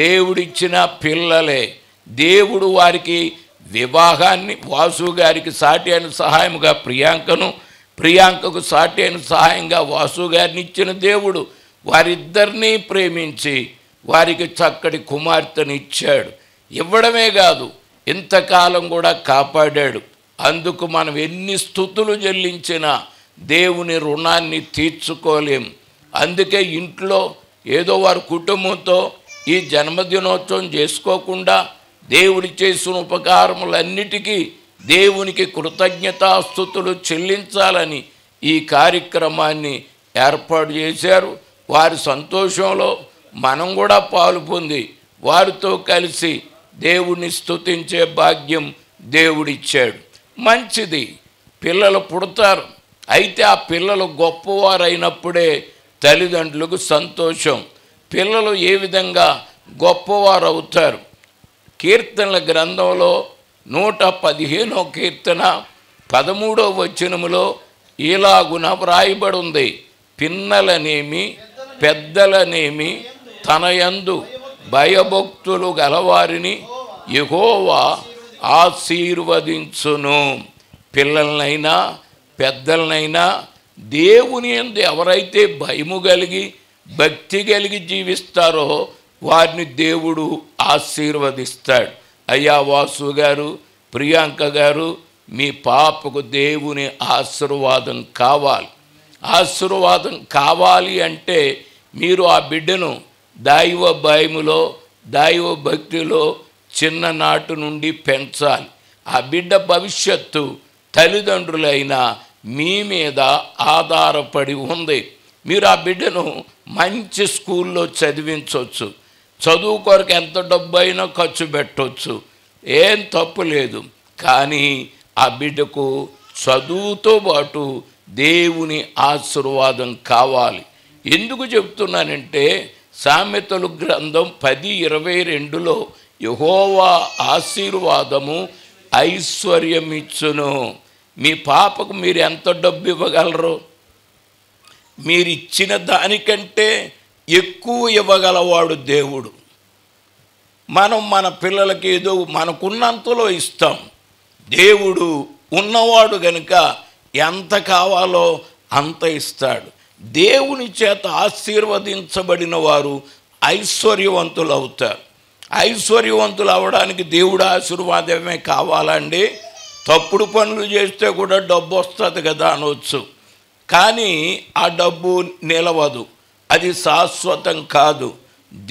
[SPEAKER 5] దేవుడిచ్చిన పిల్లలే. దేవుడు వారికి వివాహాన్ని, వాసు గారికి సాటి అయిన సహాయముగా ప్రియాంకను, ప్రియాంకకు సాటి అయిన సహాయంగా వాసు గారిని ఇచ్చిన దేవుడు వారిద్దరినీ ప్రేమించి వారికి చక్కటి కుమార్తెను ఇచ్చాడు. ఇవ్వడమే కాదు, ఇంతకాలం కూడా కాపాడాడు. అందుకు మనం ఎన్ని స్తుతులు చెల్లించినా దేవుని రుణాన్ని తీర్చుకోలేం. అందుకే ఇంట్లో ఏదో వారి కుటుంబంతో ఈ జన్మదినోత్సవం చేసుకోకుండా దేవుడి చేసిన ఉపకారములన్నిటికీ దేవునికి కృతజ్ఞతాస్తుతులు చెల్లించాలని ఈ కార్యక్రమాన్ని ఏర్పాటు చేశారు. వారి సంతోషంలో మనం కూడా పాలు పొంది వారితో కలిసి దేవుణ్ణి స్తుతించే భాగ్యం దేవుడిచ్చాడు. మంచిది, పిల్లలు పుడతారు. అయితే ఆ పిల్లలు గొప్పవారైనప్పుడే తల్లిదండ్రులకు సంతోషం. పిల్లలు ఏ విధంగా గొప్పవారు అవుతారు? కీర్తనల గ్రంథంలో 115వ కీర్తన 13వ వచనములో ఇలాగున వ్రాయబడి ఉంది, పిన్నలనేమి పెద్దలనేమి తన యందు భయభక్తులు గలవారిని యెహోవా ఆశీర్వదించును. పిల్లలనైనా పెద్దలనైనా దేవుని యందు ఎవరైతే భయము కలిగి భక్తి కలిగి జీవిస్తారో వారిని దేవుడు ఆశీర్వదిస్తాడు. అయ్యా వాసు గారు, ప్రియాంక గారు, మీ పాపకు దేవుని ఆశీర్వాదం కావాలి. ఆశీర్వాదం కావాలి అంటే మీరు ఆ బిడ్డను దైవ భయములో, దైవ భక్తిలో చిన్ననాటి నుండి పెంచాలి. ఆ బిడ్డ భవిష్యత్తు తల్లిదండ్రులైన మీ మీద ఆధారపడి ఉంది. మీరు ఆ బిడ్డను మంచి స్కూల్లో చదివించవచ్చు. చదువు కొరకు ఎంత డబ్బు అయినా ఖర్చు పెట్టవచ్చు, ఏం తప్పు లేదు. కానీ ఆ బిడ్డకు చదువుతో పాటు దేవుని ఆశీర్వాదం కావాలి. ఎందుకు చెప్తున్నానంటే సామెతలు గ్రంథం 10:22లో యెహోవా ఆశీర్వాదము ఐశ్వర్యమిచ్చును. మీ పాపకు మీరు ఎంత డబ్బు ఇవ్వగలరు? మీరు ఇచ్చిన దానికంటే ఎక్కువ ఇవ్వగలవాడు దేవుడు. మనం మన పిల్లలకి ఏదో మనకున్నంతలో ఇస్తాం. దేవుడు ఉన్నవాడు కనుక ఎంత కావాలో అంత ఇస్తాడు. దేవుని చేత ఆశీర్వదించబడిన వారు ఐశ్వర్యవంతులు అవుతారు. ఐశ్వర్యవంతులు అవడానికి దేవుడు ఆశీర్వాదమే కావాలండి. తప్పుడు పనులు చేస్తే కూడా డబ్బు వస్తుంది కదా అనవచ్చు, కానీ ఆ డబ్బు నిలవదు, అది శాశ్వతం కాదు.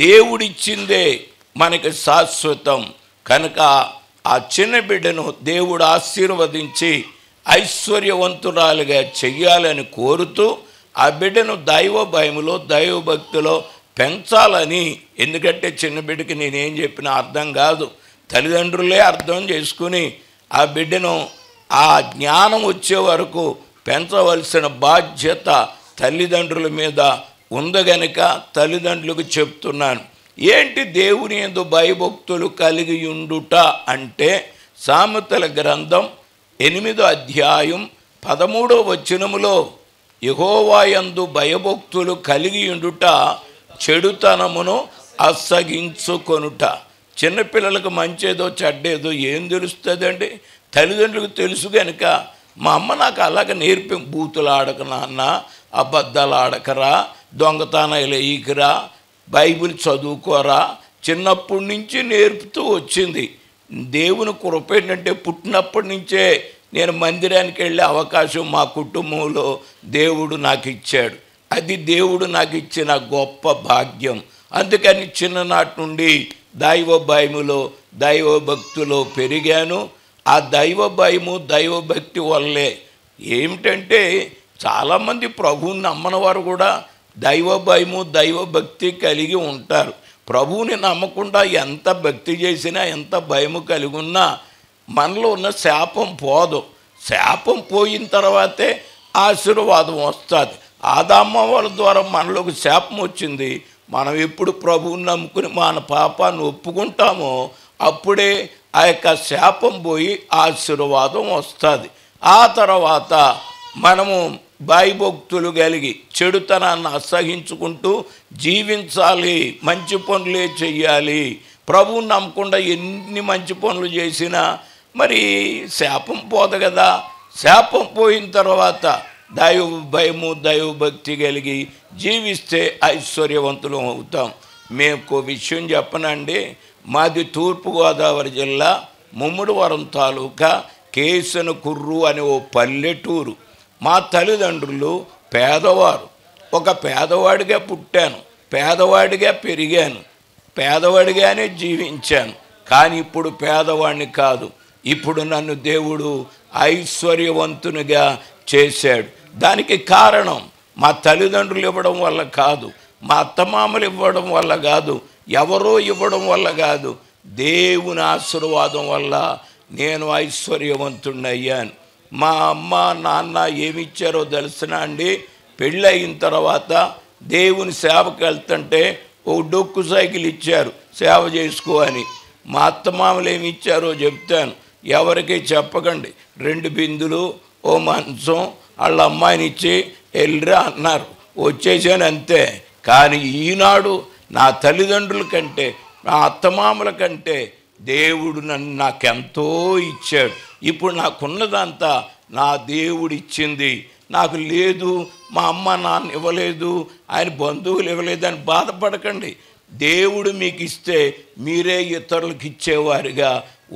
[SPEAKER 5] దేవుడిచ్చిందే మనకి శాశ్వతం. కనుక ఆ చిన్న బిడ్డను దేవుడు ఆశీర్వదించి ఐశ్వర్యవంతురాలుగా చెయ్యాలని కోరుతూ ఆ బిడ్డను దైవ భయములో, దైవ భక్తిలో పెంచాలని. ఎందుకంటే చిన్న బిడ్డకి నేనేం చెప్పినా అర్థం కాదు, తల్లిదండ్రులే అర్థం చేసుకుని ఆ బిడ్డను ఆ జ్ఞానం వచ్చే వరకు పెంచవలసిన బాధ్యత తల్లిదండ్రుల మీద ఉంది గనుక తల్లిదండ్రులకు చెప్తున్నాను. ఏంటి దేవుని యందు భయభక్తులు కలిగి ఉండుట అంటే సామెతల గ్రంథం 8వ అధ్యాయం 13వ వచనములో యెహోవా యందు భయభక్తులు కలిగి ఉండుట చెడుతనమును అసగించుకొనుట. చిన్నపిల్లలకు మంచేదో చెడ్డేదో ఏం తెలుస్తుందండి? తల్లిదండ్రులకు తెలుసు కనుక మా అమ్మ నాకు అలాగ నేర్పి, బూతులు ఆడక నాన్న, అబద్ధాలు ఆడకరా, దొంగతనాలు వేయకురా, బైబిల్ చదువుకోరా, చిన్నప్పటి నుంచి నేర్పుతూ వచ్చింది. దేవుని కృప ఏంటంటే పుట్టినప్పటి నుంచే నేను మందిరానికి వెళ్ళే అవకాశం మా కుటుంబంలో దేవుడు నాకు ఇచ్చాడు. అది దేవుడు నాకు ఇచ్చిన గొప్ప భాగ్యం. అందుకని చిన్ననాటి నుండి దైవ భయములో దైవభక్తిలో పెరిగాను. ఆ దైవ భయము దైవభక్తి వల్లే ఏమిటంటే చాలామంది ప్రభువుని నమ్మని వారు కూడా దైవ భయము దైవభక్తి కలిగి ఉంటారు. ప్రభువుని నమ్మకుండా ఎంత భక్తి చేసినా ఎంత భయము కలిగి ఉన్నా మనలో ఉన్న శాపం పోదు. శాపం పోయిన తర్వాతే ఆశీర్వాదం వస్తుంది. ఆదామ్మ వాళ్ళ ద్వారా మనలోకి శాపం వచ్చింది. మనం ఎప్పుడు ప్రభువుని నమ్ముకుని మన పాపాన్ని ఒప్పుకుంటామో అప్పుడే ఆ యొక్క శాపం పోయి ఆశీర్వాదం వస్తుంది. ఆ తర్వాత మనము భయభక్తులు కలిగి చెడుతనాన్ని అసహించుకుంటూ జీవించాలి, మంచి పనులే చెయ్యాలి. ప్రభువుని నమ్మకుండా ఎన్ని మంచి పనులు చేసినా మరి శాపం పోదు కదా. శాపం పోయిన తర్వాత దైవ భయము దైవభక్తి కలిగి జీవిస్తే ఐశ్వర్యవంతులం అవుతాం. మేము విషయం చెప్పనండి. మాది తూర్పుగోదావరి జిల్లా ముమ్మడివరం తాలూకా కేసనకుర్రు అనే ఓ పల్లెటూరు. మా తల్లిదండ్రులు పేదవారు. ఒక పేదవాడిగా పుట్టాను, పేదవాడిగా పెరిగాను, పేదవాడిగానే జీవించాను. కానీ ఇప్పుడు పేదవాడిని కాదు. ఇప్పుడు నన్ను దేవుడు ఐశ్వర్యవంతునిగా చేశాడు. దానికి కారణం మా తల్లిదండ్రులు ఇవ్వడం వల్ల కాదు, మా అత్తమామలు ఇవ్వడం వల్ల కాదు, ఎవరో ఇవ్వడం వల్ల కాదు, దేవుని ఆశీర్వాదం వల్ల నేను ఐశ్వర్యవంతుడయ్యాను. మా అమ్మ నాన్న ఏమిచ్చారో తెలుసునా అండి? పెళ్ళి అయిన తర్వాత దేవుని సేవకు వెళ్తుంటే ఓ డొక్కు సైకిల్ ఇచ్చారు, సేవ చేసుకో అని. మా అత్తమామలు ఏమి ఇచ్చారో చెప్తాను, ఎవరికి చెప్పకండి. 2 బిందులు, ఓ మంచం, వాళ్ళ అమ్మాయిని ఇచ్చి వెళ్ళిరా అన్నారు. వచ్చేసాను అంతే. కానీ ఈనాడు నా తల్లిదండ్రుల కంటే నా అత్తమామల కంటే దేవుడు నన్ను నాకెంతో ఇచ్చాడు. ఇప్పుడు నాకున్నదంతా నా దేవుడు ఇచ్చింది. నాకు లేదు, మా అమ్మ నాన్న ఇవ్వలేదు, ఆయన బంధువులు ఇవ్వలేదని బాధపడకండి. దేవుడు మీకు ఇస్తే మీరే ఇతరులకు ఇచ్చేవారిగా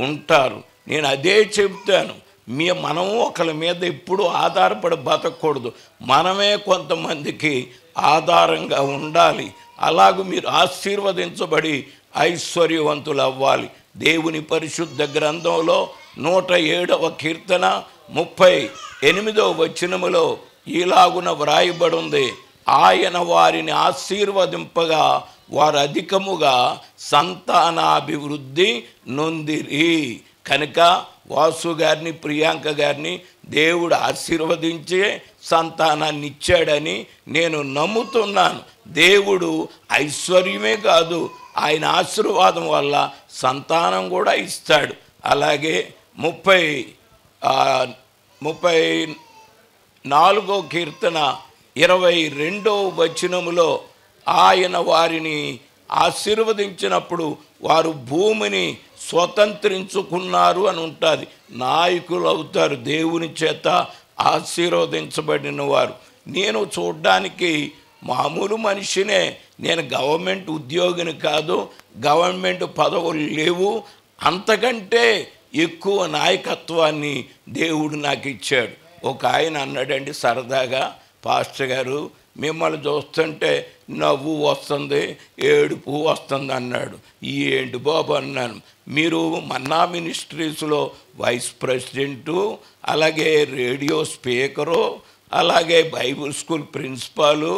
[SPEAKER 5] ఉంటారు. నేను అదే చెప్తాను. మనం ఒకరి మీద ఎప్పుడూ ఆధారపడి బతకూడదు. మనమే కొంతమందికి ఆధారంగా ఉండాలి. అలాగూ మీరు ఆశీర్వదించబడి ఐశ్వర్యవంతులు అవ్వాలి. దేవుని పరిశుద్ధ గ్రంథంలో 107వ కీర్తన 38వ వచనములో ఇలాగున వ్రాయబడి ఉంది, ఆయన వారిని ఆశీర్వదింపగా వారు అధికముగా సంతానాభివృద్ధి నొందిరి. కనుక వాసు గారిని ప్రియాంక గారిని దేవుడు ఆశీర్వదించే సంతానాన్ని ఇచ్చాడని నేను నమ్ముతున్నాను. దేవుడు ఐశ్వర్యమే కాదు, ఆయన ఆశీర్వాదం వల్ల సంతానం కూడా ఇస్తాడు. అలాగే 34వ కీర్తన 22వ వచనములో ఆయన వారిని ఆశీర్వదించినప్పుడు వారు భూమిని స్వతంత్రించుకున్నారు అని ఉంటుంది. నాయకులు అవుతారు, దేవుని చేత ఆశీర్వదించబడిన వారు. నేను చూడ్డానికి మామూలు మనిషినే. నేను గవర్నమెంట్ ఉద్యోగిని కాదు, గవర్నమెంట్ పదవులు లేవు. అంతకంటే ఎక్కువ నాయకత్వాన్ని దేవుడు నాకు ఇచ్చాడు. ఒక ఆయన అన్నాడండి సరదాగా, పాస్టర్ గారు మిమ్మల్ని చూస్తుంటే నవ్వు వస్తుంది, ఏడుపు వస్తుంది అన్నాడు. ఏంటి బాబు అన్నాను. మీరు మన్నా మినిస్ట్రీస్లో వైస్ ప్రెసిడెంటు, అలాగే రేడియో స్పీకరు, అలాగే బైబుల్ స్కూల్ ప్రిన్సిపాలు,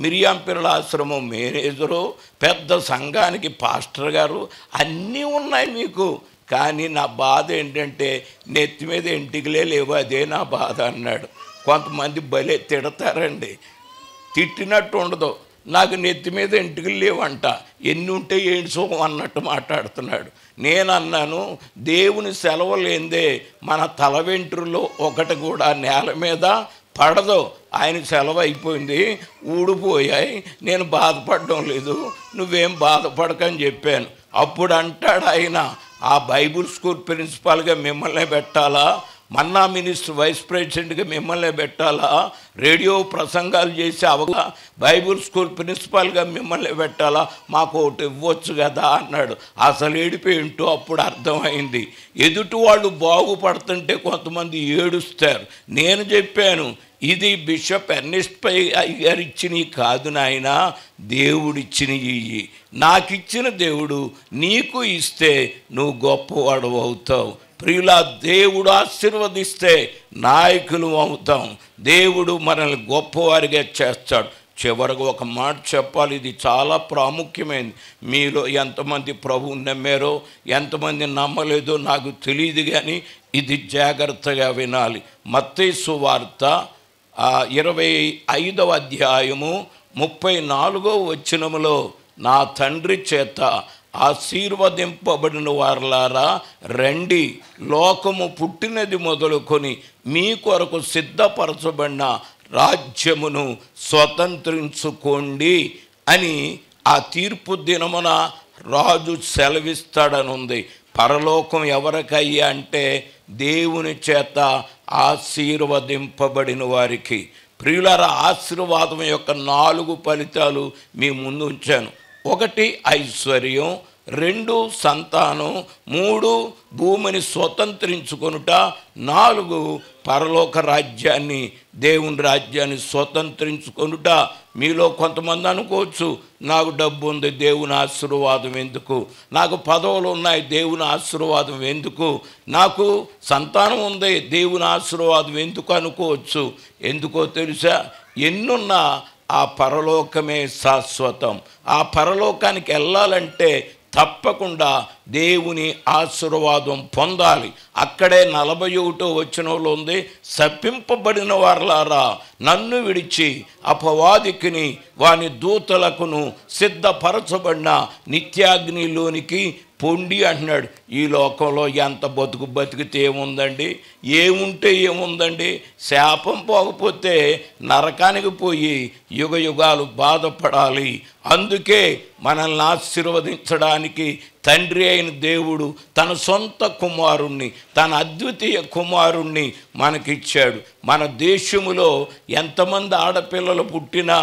[SPEAKER 5] మిరియాంపిర్ల ఆశ్రమం మేనేజరు, పెద్ద సంఘానికి పాస్టర్ గారు, అన్నీ ఉన్నాయి మీకు. కానీ నా బాధ ఏంటంటే నెత్తి మీద ఎంటికలే లేవు, అదే నా బాధ అన్నాడు. కొంతమంది భలే తిడతారండి, తిట్టినట్టు ఉండదు. నాకు నెత్తి మీద ఎంటికలు లేవంట, ఎన్ని ఉంటే ఏంటి సుఖం అన్నట్టు మాట్లాడుతున్నాడు. నేను అన్నాను, దేవుని సెలవు లేదే మన తల వెంట్రులో ఒకటి కూడా నేల మీద పడదు. ఆయన సెలవు అయిపోయింది, ఊడిపోయాయి, నేను బాధపడడం లేదు, నువ్వేం బాధపడకని చెప్పాను. అప్పుడు అంటాడు ఆయన, ఆ బైబుల్ స్కూల్ ప్రిన్సిపాల్గా మిమ్మల్ని పెట్టాలా, మన్నా మినిస్టర్ వైస్ ప్రెసిడెంట్గా మిమ్మల్ని పెట్టాలా, రేడియో ప్రసంగాలు చేసి బైబుల్ స్కూల్ ప్రిన్సిపాల్గా మిమ్మల్ని పెట్టాలా, మాకు ఒకటి ఇవ్వచ్చు కదా అన్నాడు. అసలు ఏడిపోయింటూ అప్పుడు అర్థమైంది. ఎదుటి వాళ్ళు బాగుపడుతుంటే కొంతమంది ఏడుస్తారు. నేను చెప్పాను, ఇది బిషప్ ఎర్నెస్ట్ పై గారు ఇచ్చినవి కాదు నాయన, దేవుడిచ్చినవి. నాకు ఇచ్చిన దేవుడు నీకు ఇస్తే నువ్వు గొప్పవాడు అవుతావు. ప్రియులా, దేవుడు ఆశీర్వదిస్తే నాయకులు అవుతాం. దేవుడు మనల్ని గొప్పవారిగా చేస్తాడు. చివరికి ఒక మాట చెప్పాలి, ఇది చాలా ప్రాముఖ్యమైనది. మీలో ఎంతమంది ప్రభువు నమ్మారో, ఎంతమంది నమ్మలేదో నాకు తెలియదు, కానీ ఇది జాగ్రత్తగా వినాలి. మత్తయి సువార్త 25వ అధ్యాయము 34వ వచనములో, నా తండ్రి చేత ఆశీర్వదింపబడిన వారలారా రండి, లోకము పుట్టినది మొదలుకొని మీ కొరకు సిద్ధపరచబడిన రాజ్యమును స్వతంత్రించుకోండి అని ఆ తీర్పు దినమున రాజు సెలవిస్తాడనుంది. పరలోకం ఎవరికయ్యా అంటే దేవుని చేత ఆశీర్వదింపబడిన వారికి. ప్రియులారా, ఆశీర్వాదం యొక్క 4 ఫలితాలు మీ ముందు ఉంచాను. 1 ఐశ్వర్యం, 2 సంతానం, 3 భూమిని స్వతంత్రించుకొనుట, 4 పరలోక రాజ్యాన్ని, దేవుని రాజ్యాన్ని స్వతంత్రించుకొనుట. మీలో కొంతమంది అనుకోవచ్చు, నాకు డబ్బు ఉంది, దేవుని ఆశీర్వాదం ఎందుకు, నాకు పదవులు ఉన్నాయి, దేవుని ఆశీర్వాదం ఎందుకు, నాకు సంతానం ఉంది, దేవుని ఆశీర్వాదం ఎందుకు అనుకోవచ్చు. ఎందుకో తెలుసా? ఎన్నున్నా ఆ పరలోకమే శాశ్వతం. ఆ పరలోకానికి వెళ్ళాలంటే తప్పకుండా దేవుని ఆశీర్వాదం పొందాలి. అక్కడే 41వ వచనంలో ఉంది, శపింపబడిన వారలారా నన్ను విడిచి అపవాదికిని వాని దూతలకును సిద్ధపరచబడిన నిత్యాగ్నిలోనికి పొండి అంటున్నాడు. ఈ లోకంలో ఎంత బతికితే ఏముందండి? ఏముంటే ఏముందండి? శాపం పోకపోతే నరకానికి పోయి యుగ యుగాలు బాధపడాలి. అందుకే మనల్ని ఆశీర్వదించడానికి తండ్రి అయిన దేవుడు తన సొంత కుమారుణ్ణి, తన అద్వితీయ కుమారుణ్ణి మనకిచ్చాడు. మన దేశములో ఎంతమంది ఆడపిల్లలు పుట్టినా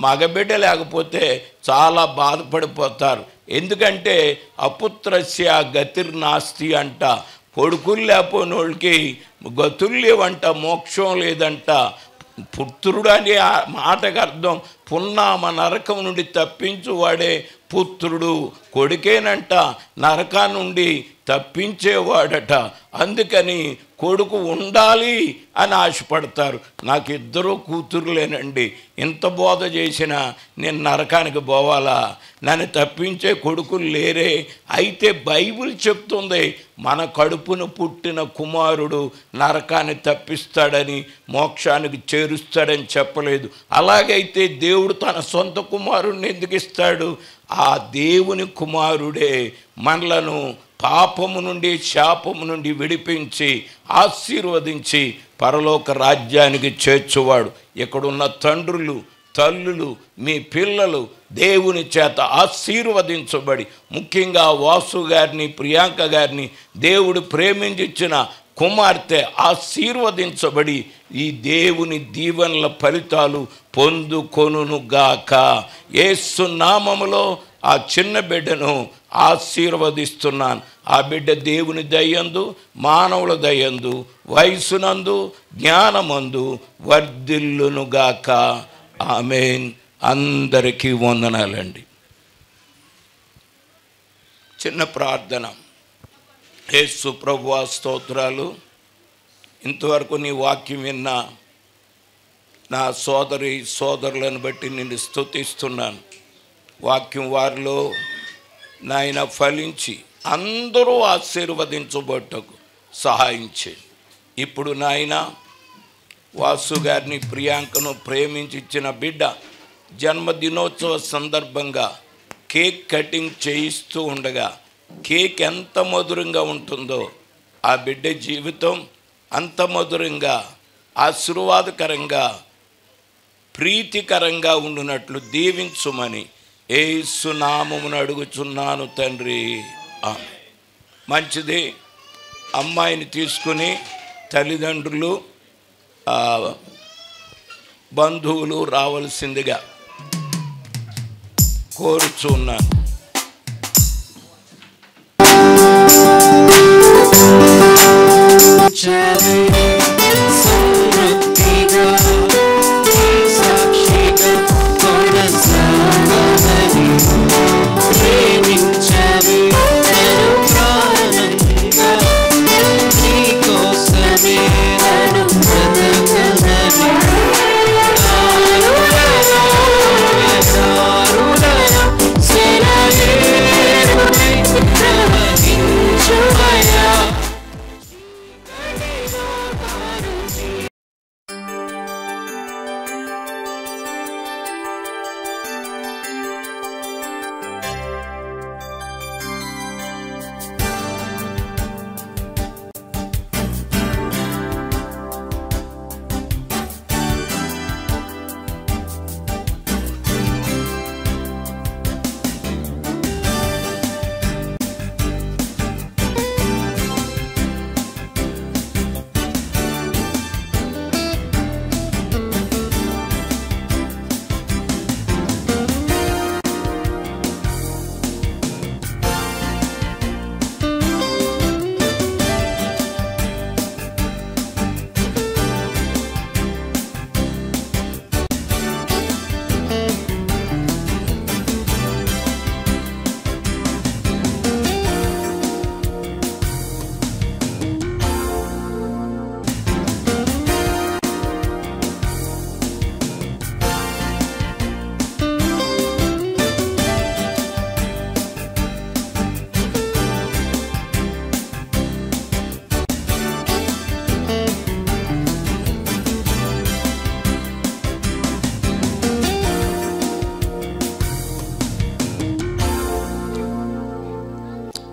[SPEAKER 5] మగబిడ్డ లేకపోతే చాలా బాధపడిపోతారు. ఎందుకంటే అపుత్రస్య గతిర్నాస్తి అంట. కొడుకులు లేకపోయిన వాళ్ళకి గతులు లేవంట, మోక్షం లేదంట. పుత్రుడు అనే మాటకు అర్థం పున్నామ నరకం నుండి తప్పించువాడే పుత్రుడు. కొడుకేనంట నరకా నుండి తప్పించేవాడట. అందుకని కొడుకు ఉండాలి అని ఆశపడతారు. నాకు 2 కూతురులేనండి. ఇంత బోధ చేసినా నేను నరకానికి పోవాలా? నన్ను తప్పించే కొడుకులు లేరే? అయితే బైబిల్ చెప్తుంది, మన కడుపును పుట్టిన కుమారుడు నరకాన్ని తప్పిస్తాడని, మోక్షానికి చేరుస్తాడని చెప్పలేదు. అలాగైతే దేవుడు తన సొంత కుమారుడిని ఎందుకు ఇస్తాడు? ఆ దేవుని కుమారుడే మనలను పాపము నుండి, శాపము నుండి విడిపించి ఆశీర్వదించి పరలోక రాజ్యానికి చేర్చువాడు. ఇక్కడున్న తండ్రులు, తల్లులు, మీ పిల్లలు దేవుని చేత ఆశీర్వదించబడి, ముఖ్యంగా వాసు గారిని, ప్రియాంక గారిని దేవుడు ప్రేమించిన కుమార్తె ఆశీర్వదించబడి ఈ దేవుని దీవెనల ఫలితాలు పొందుకొనుగాక. యేసు నామములో ఆ చిన్న బిడ్డను ఆశీర్వదిస్తున్నాను. ఆ బిడ్డ దేవుని దయందు, మానవుల దయందు, వయసునందు, జ్ఞానమందు వర్ధిల్లునుగాక. ఆమేన్. అందరికీ వందనాలండి. చిన్న ప్రార్థన. యేసు ప్రభువా స్తోత్రాలు. ఇంతవరకు నీ వాక్యం విన్న నా సోదరి సోదరులను బట్టి నిన్ను స్తుతిస్తున్నాను. వాక్యం వారిలో నాయన ఫలించి అందరూ ఆశీర్వదించబట్టకు సహాయం చేయి. ఇప్పుడు నాయన వాసు గారిని, ప్రియాంకను ప్రేమించి ఇచ్చిన బిడ్డ జన్మదినోత్సవ సందర్భంగా కేక్ కటింగ్ చేయిస్తూ ఉండగా కేక్ ఎంత మధురంగా ఉంటుందో ఆ బిడ్డ జీవితం అంత మధురంగా, ఆశీర్వాదకరంగా, ప్రీతికరంగా ఉండునట్లు దీవించుమని యేసు నామమున అడుగుచున్నాను తండ్రి. మంచిది. అమ్మాయిని తీసుకుని తల్లిదండ్రులు బంధువులు రావాల్సిందిగా కోరుచున్నాను.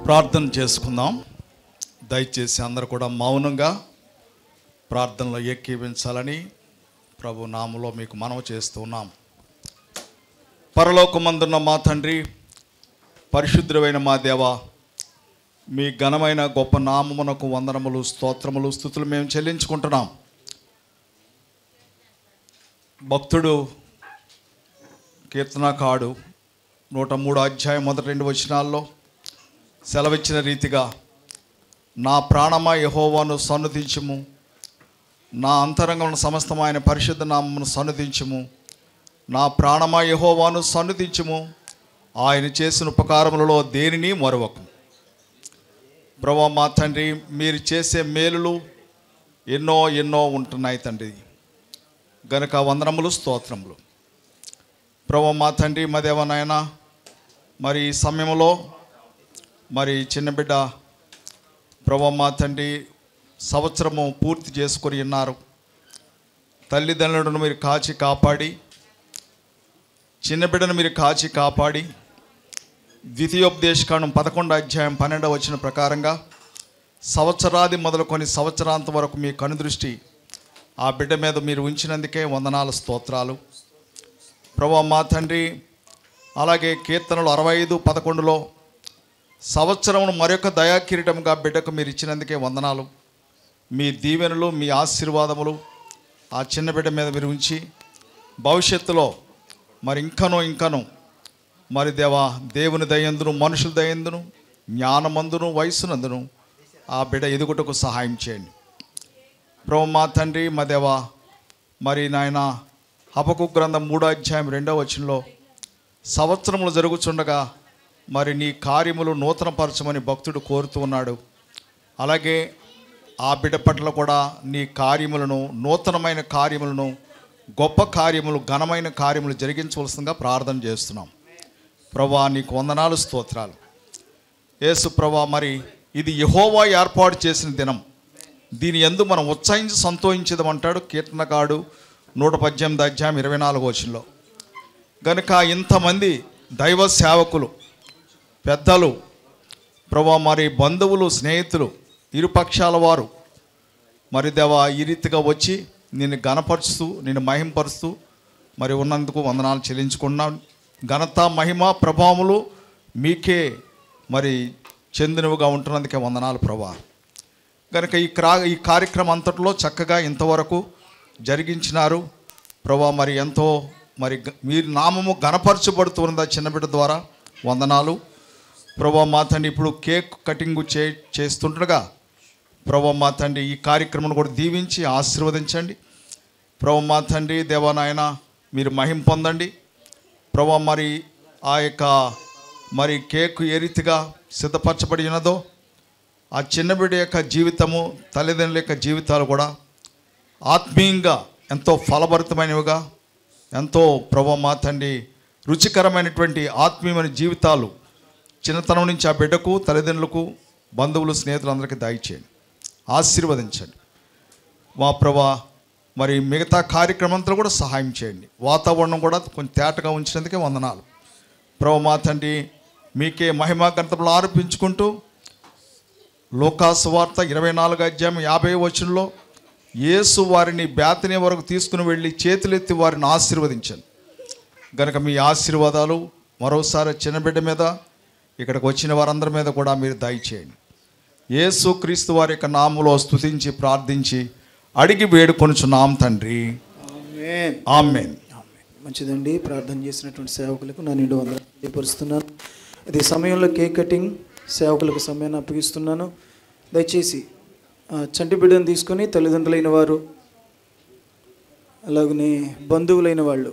[SPEAKER 6] ప్రార్థన చేసుకుందాం. దయచేసి అందరూ కూడా మౌనంగా ప్రార్థనలో ఏకీవించాలని ప్రభు నామములో మీకు మనవి చేస్తున్నాం. పరలోకమందున్న మా తండ్రి, పరిశుద్ధమైన మా దేవ, మీ ఘనమైన గొప్ప నామమునకు వందనములు, స్తోత్రములు, స్తుతులు మేము చెల్లించుకుంటున్నాం. భక్తుడు కీర్తనకాడు 103 అధ్యాయం మొదటి 2 వచనాల్లో సెలవిచ్చిన రీతిగా, నా ప్రాణమా యెహోవాను సన్నుతించుము, నా అంతరంగమును సమస్తమైన పరిశుద్ధ నామమును సన్నుతించుము, నా ప్రాణమా యెహోవాను సన్నుతించుము, ఆయన చేసిన ఉపకారములలో దేనిని మరువకు. ప్రభువా మా తండ్రి, మీరు చేసే మేలులు ఎన్నో ఎన్నో ఉంటున్నాయి తండ్రి, గనుక వందనములు, స్తోత్రములు. ప్రభువా మా తండ్రి, మా దేవ నాయన, మరి ఈ సమయంలో మరి చిన్న బిడ్డ ప్రభువా మా తండ్రి సంవత్సరము పూర్తి చేసుకొని ఉన్నారు. తల్లిదండ్రులను మీరు కాచి కాపాడి, చిన్న బిడ్డను మీరు కాచి కాపాడి, ద్వితీయోపదేశకాండం 11 అధ్యాయం 12 వచనం ప్రకారంగా సంవత్సరాది మొదలుకొని సంవత్సరాంతం వరకు మీ కనుదృష్టి ఆ బిడ్డ మీద మీరు ఉంచినందుకే వందనాలు, స్తోత్రాలు. ప్రభువా మా తండ్రి, అలాగే కీర్తనలు 65:11లో సంవత్సరమును మరొక దయాకిరీటముగా బిడ్డకు మీరు ఇచ్చినందుకే వందనాలు. మీ దీవెనలు, మీ ఆశీర్వాదములు ఆ చిన్న బిడ్డ మీద మీరు ఉంచి భవిష్యత్తులో మరి ఇంకనూ మరి దేవా, దేవుని దయందును, మనుషుల దయందును, జ్ఞానమందును, వయసునందును ఆ బిడ్డ ఎదుగుటకు సహాయం చేయండి. ప్రభు మా తండ్రి, మా దేవా, మరి నాయన హబక్కూకు గ్రంథం 3 అధ్యాయం 2వ వచనంలో సంవత్సరములు జరుగుచుండగా మరి నీ కార్యములు నూతనపరచమని భక్తుడు కోరుతూ ఉన్నాడు. అలాగే ఆ బిడ్డ పట్ల కూడా నీ కార్యములను, నూతనమైన కార్యములను, గొప్ప కార్యములు, ఘనమైన కార్యములు జరిగించవలసిందిగా ప్రార్థన చేస్తున్నాం. ప్రభా నీకు వందనాలు, స్తోత్రాలు. యేసు ప్రభా, మరి ఇది యెహోవా ఏర్పాటు చేసిన దినం, దీని యందు మనం ఉత్సహించి సంతోషించదమంటాడు కీర్తనకాడు 118 అధ్యాయం 24వ వచనంలో. కనుక ఇంతమంది దైవ సేవకులు, పెద్దలు, ప్రభా మరి బంధువులు, స్నేహితులు, ఇరుపక్షాల వారు మరి దేవా ఈ రీతిగా వచ్చి నిన్ను ఘనపరుస్తూ, నిన్ను మహింపరుస్తూ మరి ఉన్నందుకు వందనాలు చెల్లించుకున్నాను. ఘనత, మహిమ, ప్రభావములు మీకే మరి చెందినవిగా ఉంటున్నందుకే వందనాలు ప్రభా. కనుక ఈ కార్యక్రమం అంతట్లో చక్కగా ఇంతవరకు జరిగించినారు ప్రభా. మరి ఎంతో మరి మీరు నామము ఘనపరచబడుతున్నదా చిన్న బిడ్డ ద్వారా వందనాలు ప్రభా. మా తండ్రి ఇప్పుడు కేక్ కటింగ్ చేస్తుండగా ప్రభా మా తండ్రి ఈ కార్యక్రమం కూడా దీవించి ఆశీర్వదించండి ప్రభా. మా తండ్రి దేవానాయన మీరు మహిమ పొందండి ప్రభా. మరి ఆ యొక్క మరి కేక్ ఏ రీతిగా సిద్ధపరచబడి ఉన్నదో ఆ చిన్న బిడ్డ యొక్క జీవితము తల్లిదండ్రుల యొక్క జీవితాలు కూడా ఆత్మీయంగా ఎంతో ఫలభరితమైనవిగా ఎంతో ప్రభా మా తండ్రి రుచికరమైనటువంటి ఆత్మీయమైన జీవితాలు చిన్నతనం నుంచి ఆ బిడ్డకు తల్లిదండ్రులకు బంధువులు స్నేహితులందరికీ దయచేయండి ఆశీర్వదించండి మా ప్రభా. మరి మిగతా కార్యక్రమంతో కూడా సహాయం చేయండి. వాతావరణం కూడా కొంచెం తేటగా ఉంచినందుకే వందనాలు ప్రభా. మా తండ్రి మీకే మహిమా ఘనతలు ఆరోపించుకుంటూ లోకాసు వార్త 24:50 యేసు వారిని బేతనీ వరకు తీసుకుని వెళ్ళి చేతులెత్తి వారిని ఆశీర్వదించాను గనుక మీ ఆశీర్వాదాలు మరోసారి చిన్న బిడ్డ మీద ఇక్కడికి వచ్చిన వారందరి మీద కూడా మీరు దయచేయండి. యేసు క్రీస్తు వారి యొక్క నామములో స్తుతించి ప్రార్థించి అడిగి వేడుకొనుచున్నాం తండ్రి, ఆమేన్.
[SPEAKER 7] మంచిదండి. ప్రార్థన చేసినటువంటి సేవకులకు నా నిండు వందనాలు తెలియపరుస్తున్నాను. ఇది సమయంలో కేక్ కటింగ్ సేవకులకు సమయాన్ని అప్పగిస్తున్నాను. దయచేసి చంటి బిడ్డను తీసుకొని తల్లిదండ్రులైన వారు అలాగనే బంధువులైన వాళ్ళు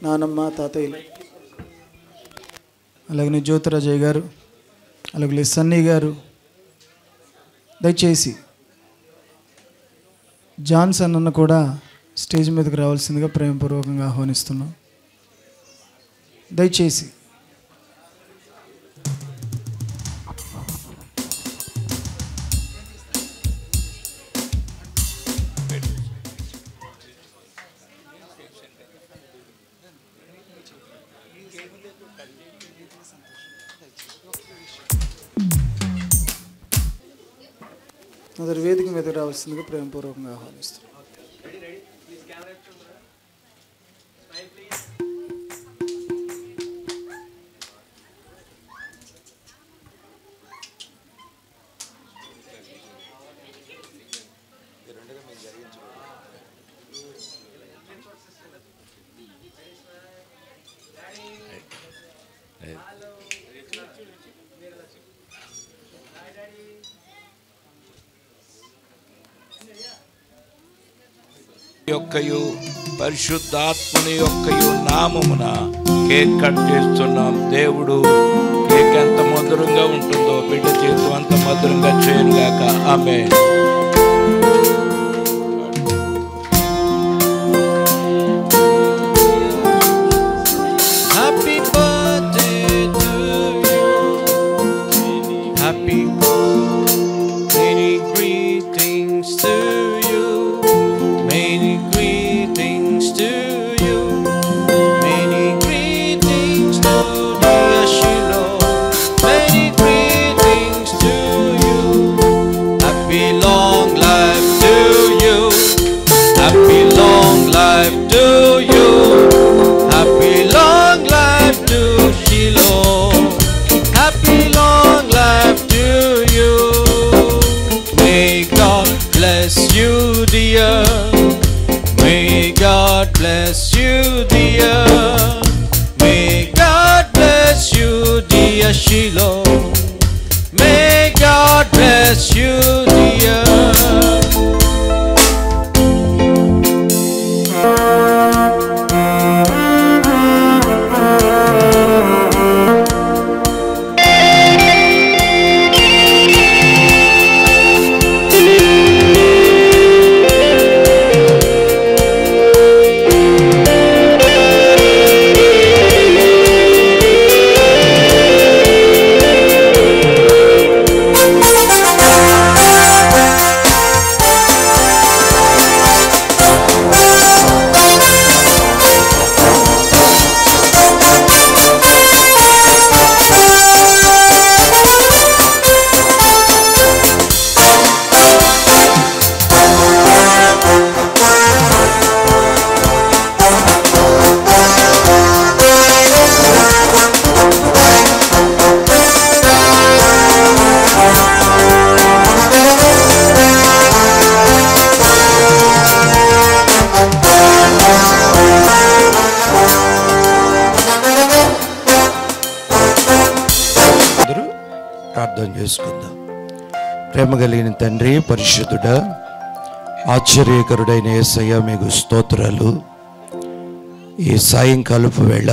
[SPEAKER 7] నానమ్మ తాతయ్యలు అలాగనే జ్యోతిరాజయ్య గారు అలాగే సన్నీ గారు దయచేసి జాన్సన్ అన్న కూడా స్టేజ్ మీదకి రావాల్సిందిగా ప్రేమపూర్వకంగా ఆహ్వానిస్తున్నాం. దయచేసి అదర్ వేదిక మీదకి రావాల్సిందిగా ప్రేమపూర్వకంగా ఆహ్వానిస్తున్నాం.
[SPEAKER 5] యొక్కయు పరిశుద్ధాత్మని యొక్కయు నామమున కేక్ కట్ చేస్తున్నాం. దేవుడు కేక్ ఎంత మధురంగా ఉంటుందో బిడ్డ జీవితం అంత మధురంగా చేయనుగాక. ఆమేన్.
[SPEAKER 8] Happy birthday to you. Happy many greetings to you. Many greetings to you. Many greetings to dear Shiloh. Many greetings to you. Happy long life to you. Happy long life to you. Happy long life to Shiloh. Happy long life to you. May God bless you, dear. May God bless you, dear. May God bless you, dear Shiloh. May God bless you, dear.
[SPEAKER 9] ప్రార్థన చేసుకుందాం. ప్రేమ కలిగిన తండ్రి, పరిశుద్ధుడా, ఆశ్చర్యకరుడైన యేసయ్య, మీకు స్తోత్రాలు. ఈ సాయంకాలపు వేళ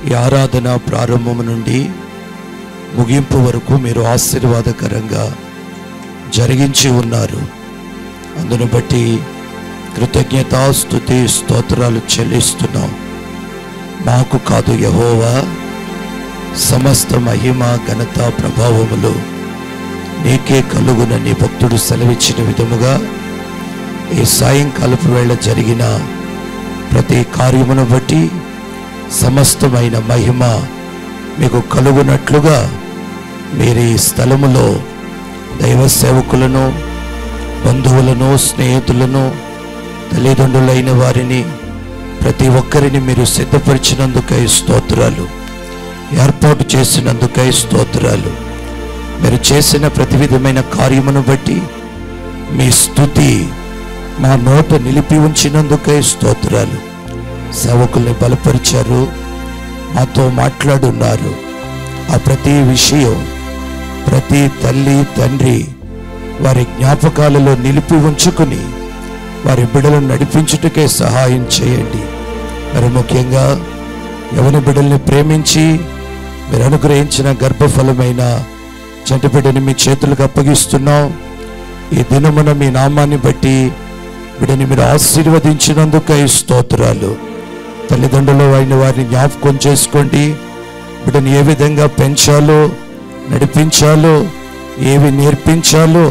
[SPEAKER 9] ఈ ఆరాధన ప్రారంభం నుండి ముగింపు వరకు మీరు ఆశీర్వాదకరంగా జరిగించి ఉన్నారు. అందును బట్టి కృతజ్ఞత, స్తుతి, స్తోత్రాలు చెల్లిస్తున్నాం. మాకు కాదు యెహోవా, సమస్త మహిమ, ఘనత, ప్రభావములు నీకే కలుగునని భక్తుడు సెలవిచ్చిన విధముగా ఈ సాయంకాలపు వేళ జరిగిన ప్రతి కార్యమును బట్టి సమస్తమైన మహిమ మీకు కలుగునట్లుగా మీరు ఈ స్థలములో దైవ సేవకులను, బంధువులను, స్నేహితులను, తల్లిదండ్రులైన వారిని ప్రతి ఒక్కరిని మీరు సిద్ధపరిచినందుకై స్తోత్రాలు, ఏర్పాటు చేసినందుకై స్తోత్రాలు. మీరు చేసిన ప్రతి విధమైన కార్యమును బట్టి మీ స్తుతి మా నోట నిలిపి ఉంచినందుకై స్తోత్రాలు. సేవకుల్ని బలపరిచారు, మాతో మాట్లాడున్నారు. ఆ ప్రతి విషయం ప్రతి తల్లి, తండ్రి వారి జ్ఞాపకాలలో నిలిపి ఉంచుకుని వారి బిడ్డలను నడిపించుటకే సహాయం చేయండి. మరి ముఖ్యంగా యవన బిడ్డల్ని ప్రేమించి మీరు అనుగ్రహించిన గర్భఫలమైన చంటి బిడ్డని మీ చేతులకు అప్పగిస్తున్నాం. ఈ దినమున మీ నామాన్ని బట్టి బిడ్డని మీరు ఆశీర్వదించినందుకై స్తోత్రాలు. తల్లిదండ్రులు అయిన వారిని జ్ఞాపకం చేసుకోండి. బిడ్డని ఏ విధంగా పెంచాలో, నడిపించాలో, ఏవి నేర్పించాలో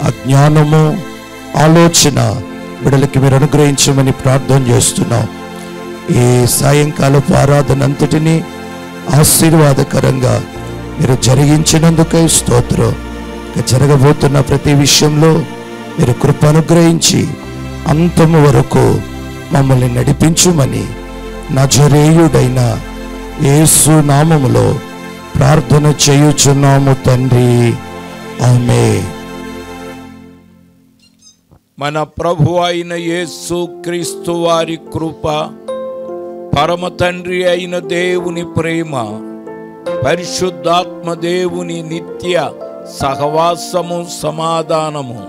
[SPEAKER 9] ఆ జ్ఞానము, ఆలోచన బిడ్డలకి మీరు అనుగ్రహించమని ప్రార్థన చేస్తున్నాం. ఈ సాయంకాలపు ఆరాధన అంతటినీ ఆశీర్వాదకరంగా మీరు జరిగించినందుకై స్తోత్రం. జరగబోతున్న ప్రతి విషయంలో మీరు కృప అనుగ్రహించి అంతము వరకు మమ్మల్ని నడిపించుమని నజరేయుడైన యేసు నామములో ప్రార్థన చేయుచున్నాము తండ్రి, ఆమేన్.
[SPEAKER 5] మన ప్రభు అయిన యేసు క్రీస్తు వారి కృప, పరమ తండ్రి అయిన దేవుని ప్రేమ, పరిశుద్ధాత్మ దేవుని నిత్య సహవాసము, సమాధానము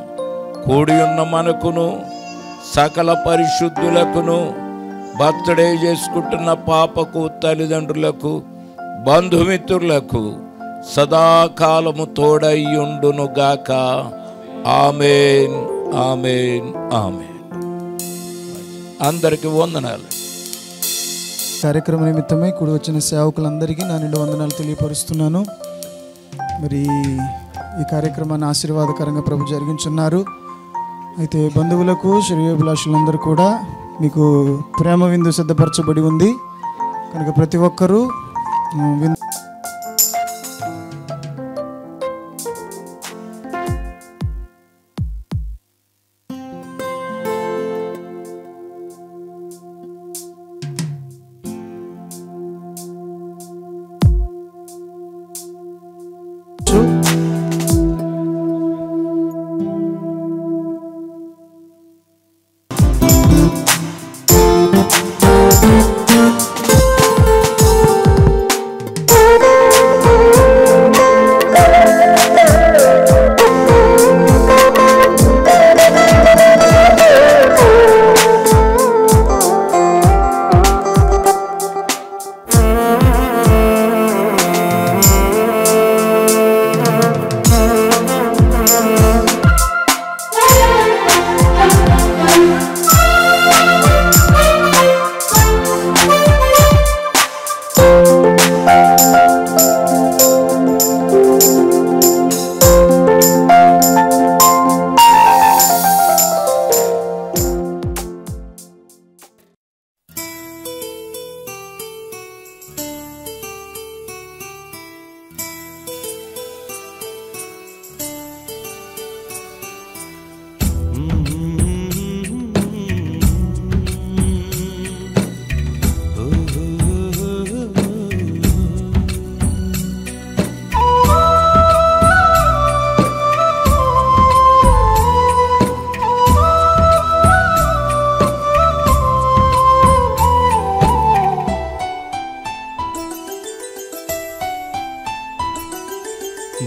[SPEAKER 5] కూడి ఉన్న మనకును సకల పరిశుద్ధులకును, బర్త్డే చేసుకుంటున్న పాపకు, తల్లిదండ్రులకు, బంధుమిత్రులకు సదాకాలము తోడయ్యుండును గాక. ఆమేన్, ఆమేన్, ఆమేన్. అందరికి వందనాలు.
[SPEAKER 7] కార్యక్రమ నిమిత్తమై కూడి వచ్చిన సేవకులందరికీ నా నిండు వందనాలు తెలియపరుస్తున్నాను. మరి ఈ కార్యక్రమాన్ని ఆశీర్వాదకరంగా ప్రభు జరిగించున్నారు. అయితే బంధువులకు, శ్రేయోభిలాషులందరూ కూడా మీకు ప్రేమ విందు సిద్ధపరచబడి ఉంది కనుక ప్రతి ఒక్కరూ విందు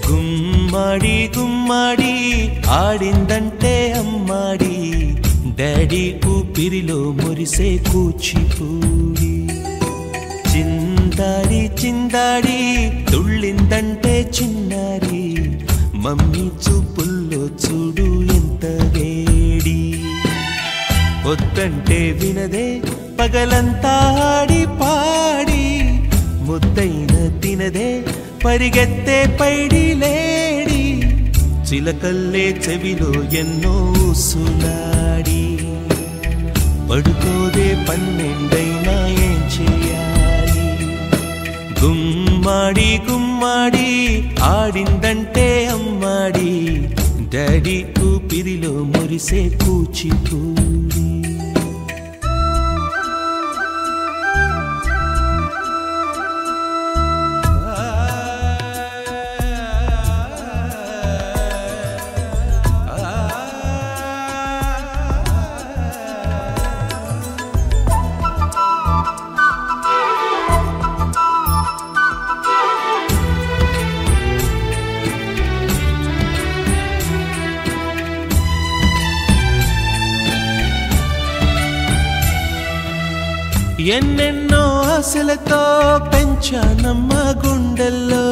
[SPEAKER 10] గుమ్మాడి గుమ్మాడి ఆడిందంటే అమ్మాడి, డాడీ ఊపిరిలో మురిసే కూచిపూడి. చిందాడి చిందాడి తుళ్ళిందంటే చిన్నారి, మమ్మీ చూపుల్లో చూడు ఎంత వేడి. వద్దంటే వినదే పగలంతా ఆడి పాడి, ముద్దైన తినదే పరిగెత్తే పైడి లేడి. చిలకల్లే చెవిలో ఎన్నో సులాడి, పడుకోదే పన్నెండైనా ఏం చేయాలి. గుమ్మాడి గుమ్మాడి ఆడిందంటే అమ్మాడి, డాడీ ఊపిరిలో మురిసే కూచిపూడి. ఎన్నెన్నో ఆశలతో పెంచానమ్మ గుండెల్లో,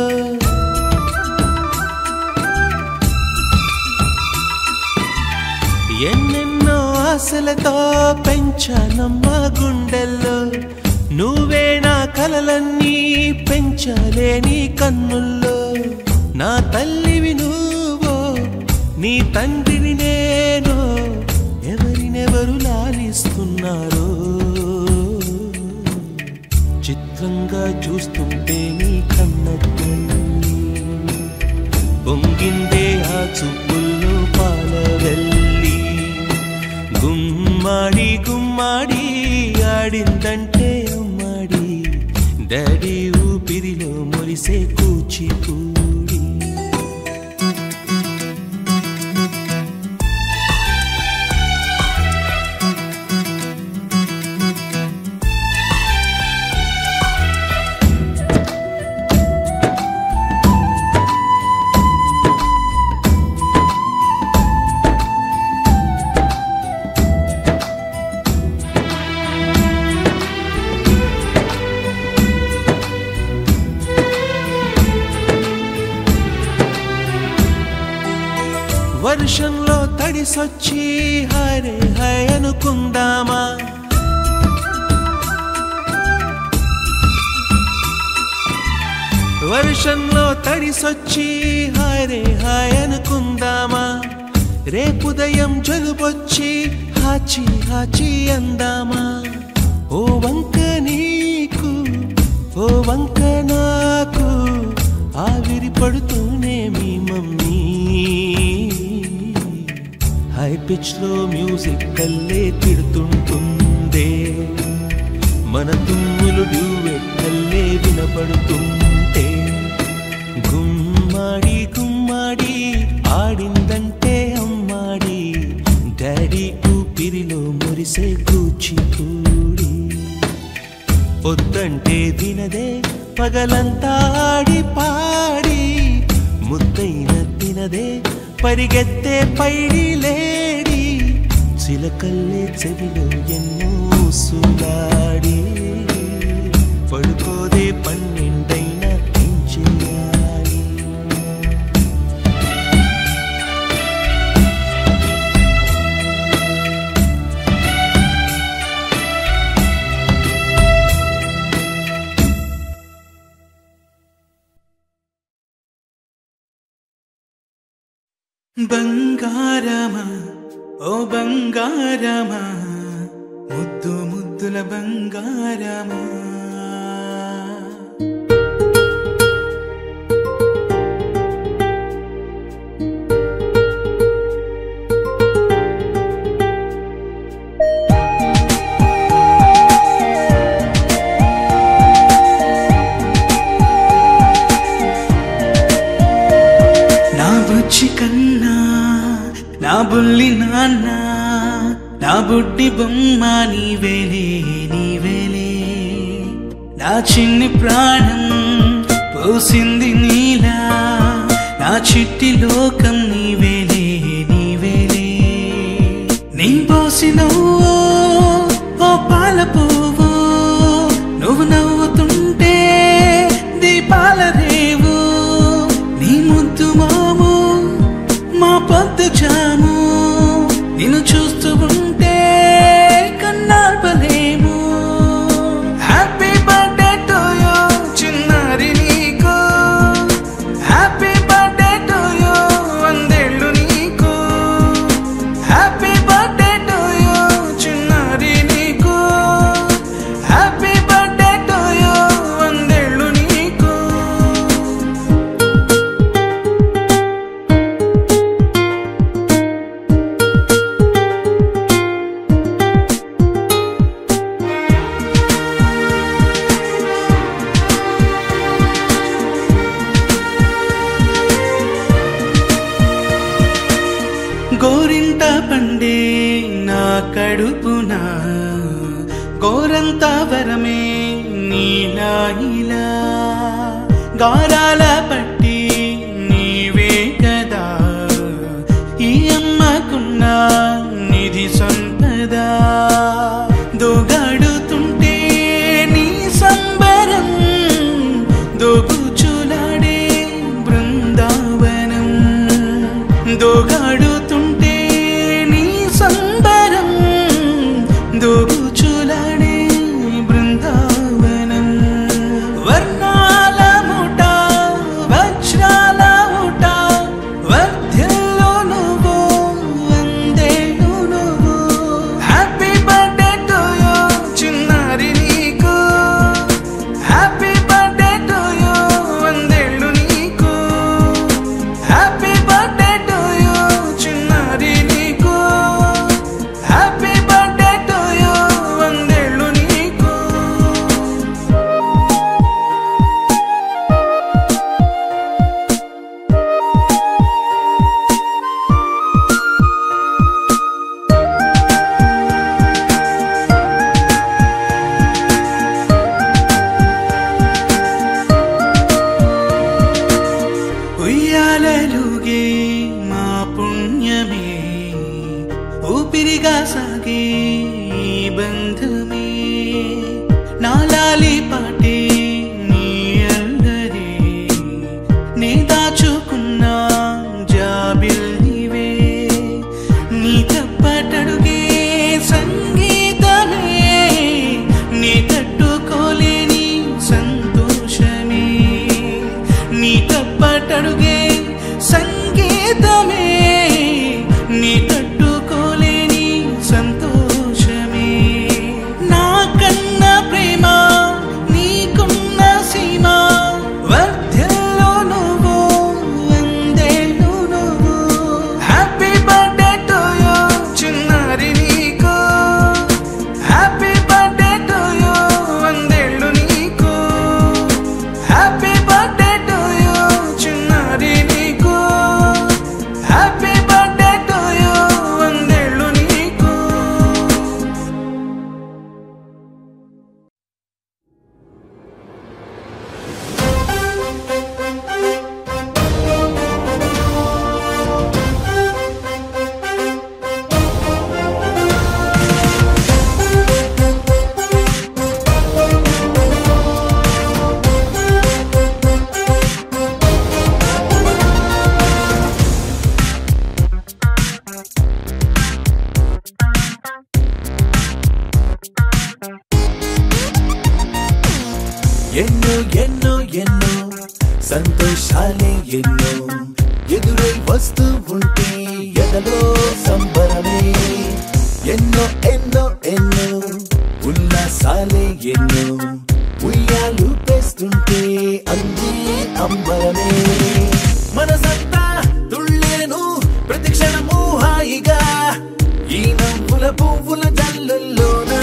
[SPEAKER 10] ఎన్నెన్నో ఆశలతో పెంచానమ్మ గుండెల్లో. నువ్వే నా కలలన్నీ పెంచాలే నీ కన్నుల్లో. నా తల్లివి నువ్వో నీ తండ్రిని నేను, ఎవరినెవరు లాలిస్తున్నారో చిత్రంగా చూస్తుంటే నీ కన్న తల్లి. పొంగిందే ఆ చూపుల్లో పాలవెల్లి. గుమ్మాడి గుమ్మాడి ఆడిందంటే అమ్మాడి, డాడీ ఊపిరిలో మురిసే కూచిపూడి. వర్షంలో తడిసొచ్చి హరే హై అనుకుందామా, వర్షంలో తడిసొచ్చి హరే హై అనుకుందామా. రేపుదయం జలుబొచ్చి హాచి హాచి అందామా. ఓ వంక నీకు ఓ వంక నాకు, ఆవిరి పడుతూనే మీ మమ్మీ. హై పిచ్ లో మ్యూజిక్ కల్లే తిడుతుంటుందే, మన తుమ్ములు డ్యూయెట్ కల్లే వినపడుతుంటే. గుమ్మాడి గుమ్మాడి ఆడిందంటే అమ్మాడి, డాడీ ఊపిరిలో మురిసే కూచిపూడి. వద్దంటే వినదే పగలంతా ఆడి పాడి, ముద్దైన తినదే పరిగెత్తే పైడి లేడి. చిలకల్లే చెవిలో ఎన్నో సులాడి, పడుకోదే పన్నెండైనా ఏం చేయాలి.
[SPEAKER 2] బంగారమా ఓ బంగారమా, ముద్దు ముద్దుల బంగారమా. నా బుచ్చి కన్నా నా బుల్లి నాన్న, నా బుడ్డి బొమ్మ నీవేలే నీవేలే. నా చిన్ని ప్రాణం పోసింది నీలా, చిట్టి లోకం నీవేలే నీవేలే. నీ పోసినవు ఓ పాల పువ్వు, నువ్వు నవ్వుతుంటే దీపాల రేవు. నీ ముద్దు మాము మా పొద్దు జాము, నిన్ను చూస్తూ ఉంటే కన్నార్పలేము. హ్యాపీ బర్త్డే టు యూ చిన్నారి నీకు, హ్యాపీ బర్త్డే టు యూ వందేళ్ళు నీకు. హ్యాపీ బర్త్డే టు యూ చిన్నారి నీకు, హ్యాపీ బర్త్డే టు యూ వందేళ్ళు నీకు. గోరింట పండే నా కడుపున గోరంత వరమే నీలా ఇలా. గారాల పట్టి నీవే కదా ఈ అమ్మకున్న నిధి సంపద. దోగాడుతుంటే నీ సంబరం, దోబుచులాడే బృందావనం. దోగాడుతుంటే నీ సంబరం, దోబుచులాడే బృందావనం. వర్ణాల ముఠ వజ్రాల ముఠ, వర్ధ్యల్లో నువ్వు వందేళ్ళు నువ్వు. హ్యాపీ బర్త్డే టు యూ చిన్నారి నీకు, హ్యాపీ బర్త్డే టు యూ వందేళ్ళు నీకు. హ్యాపీ బర్త్డే టు యూ చిన్నారి నీకు, హ్యాపీ బర్త్డే టు యూ వందేళ్ళు నీకు. ఉయ్యాలలుగే మా పుణ్యమే, ఊపిరిగా సాగే ఈ బంధమే. నాలాలి పాటే నీ అల్లరే, నే దాచుకున్న జాబిల్లివే. నీ తప్పటడుగే సంగీతమే, నీ తట్టుకోలేని సంతోషమే. నీ తప్పటడుగే సంగీతమే, నీ తట్టుకోలేని సంతోషమే. నా కన్న ప్రేమ నీకున్న సీమ, వర్ధ్యల్లో నువ్వు వందేళ్ళు నువ్వు. హ్యాపీ బర్త్డే టు యూ చిన్నారి నీకు, హ్యాపీ బర్త్డే టు యూ వందేళ్ళు నీకు. హ్యాపీ బర్త్డే టు యూ చిన్నారి నీకు, హ్యాపీ బర్త్డే టు యూ వందేళ్ళు నీకు.
[SPEAKER 10] ఎన్నో ఎన్నో ఎన్నో సంతోషాలే ఎన్నో ఎదురై వస్తూ ఉంటే ఎదలో సంబరమే. ఎన్నో ఎన్నో ఎన్నో ఉల్లాసాలే ఎన్నో ఉయ్యాలు పేస్తుంటే అందే అంబరమే. మనసంతా తుళ్ళేను ప్రతి క్షణము హాయిగా ఈ నవ్వుల పువ్వుల జల్లుల్లోనా.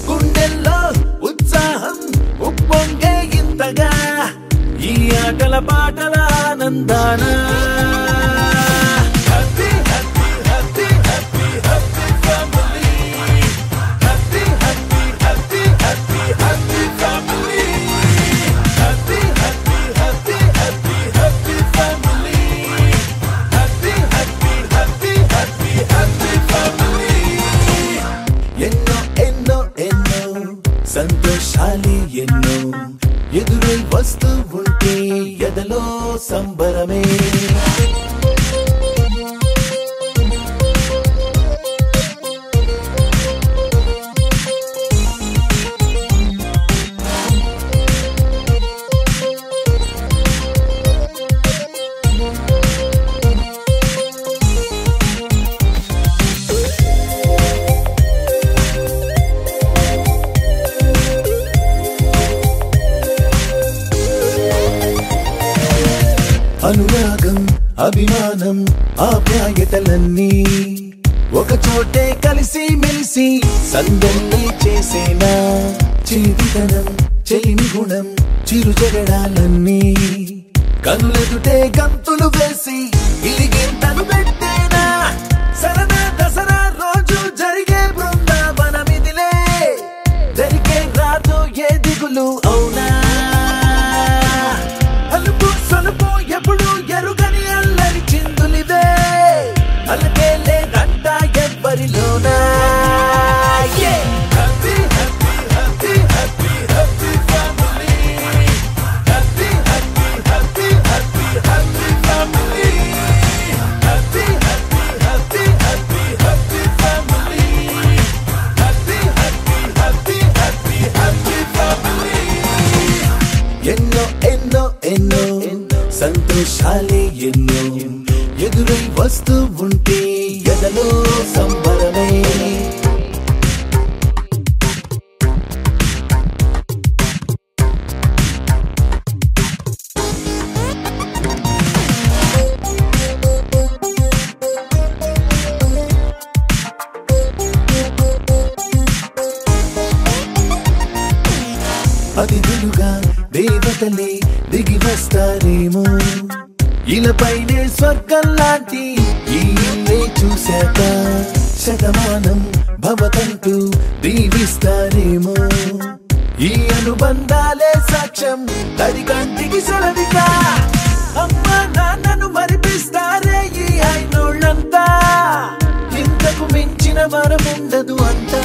[SPEAKER 10] గుండెల్లో ఉత్సాహం ఉప్పొంగే ఇంతగా ఈ ఆటల పాటల ఆనందాన. Happy happy happy happy happy family, happy happy happy happy happy family, happy happy happy happy వస్తూ ఉంటే ఎదలో సంబరమే. అనురాగం అభిమానం ఆప్యాయతలన్నీ ఒక చోటే కలిసి మెలిసి సందల్లి చేసేనా చిలిపితనం చెలిమి గుణం చిరు జగడాలన్నీ కనులెదుటే గంతులు వేసి ఇలిగింతలు పెట్టేనా సరదా దసరా రోజు జరిగే బృందావనమిదిలే జరిగే రాదు ఏ దిగులు అవునా అలుపు సొలుపు ఎప్పుడు ఎరుగని అల్లరి చిందులివే అలకే లేదంట ఎవ్వరిలోనా. Happy, happy, happy, happy, happy family. Happy, happy, happy, happy, happy family. Happy, happy, happy, happy, happy family. Happy, happy, happy, happy, happy family. ఎన్నో ఎన్నో ఎన్నో సంతోషాలే ఎన్నో ఎదురై వస్తూ ఉంటే ఎదలో సంబరమే. అతిథులుగా దేవతలే దిగి వస్తారేమో ఇలపైనే స్వర్గం లాంటి ఈ ఇల్లే చూశాక శతమానం భవతంటూ దీవిస్తారేమో ఈ అనుబంధాలే సాక్ష్యం తడి కంటికి సెలవిగా అమ్మ నాన్నను మరిపిస్తారే ఈ అయినోళ్ళంతా ఇంతకు మించిన వరముండదు అంతా.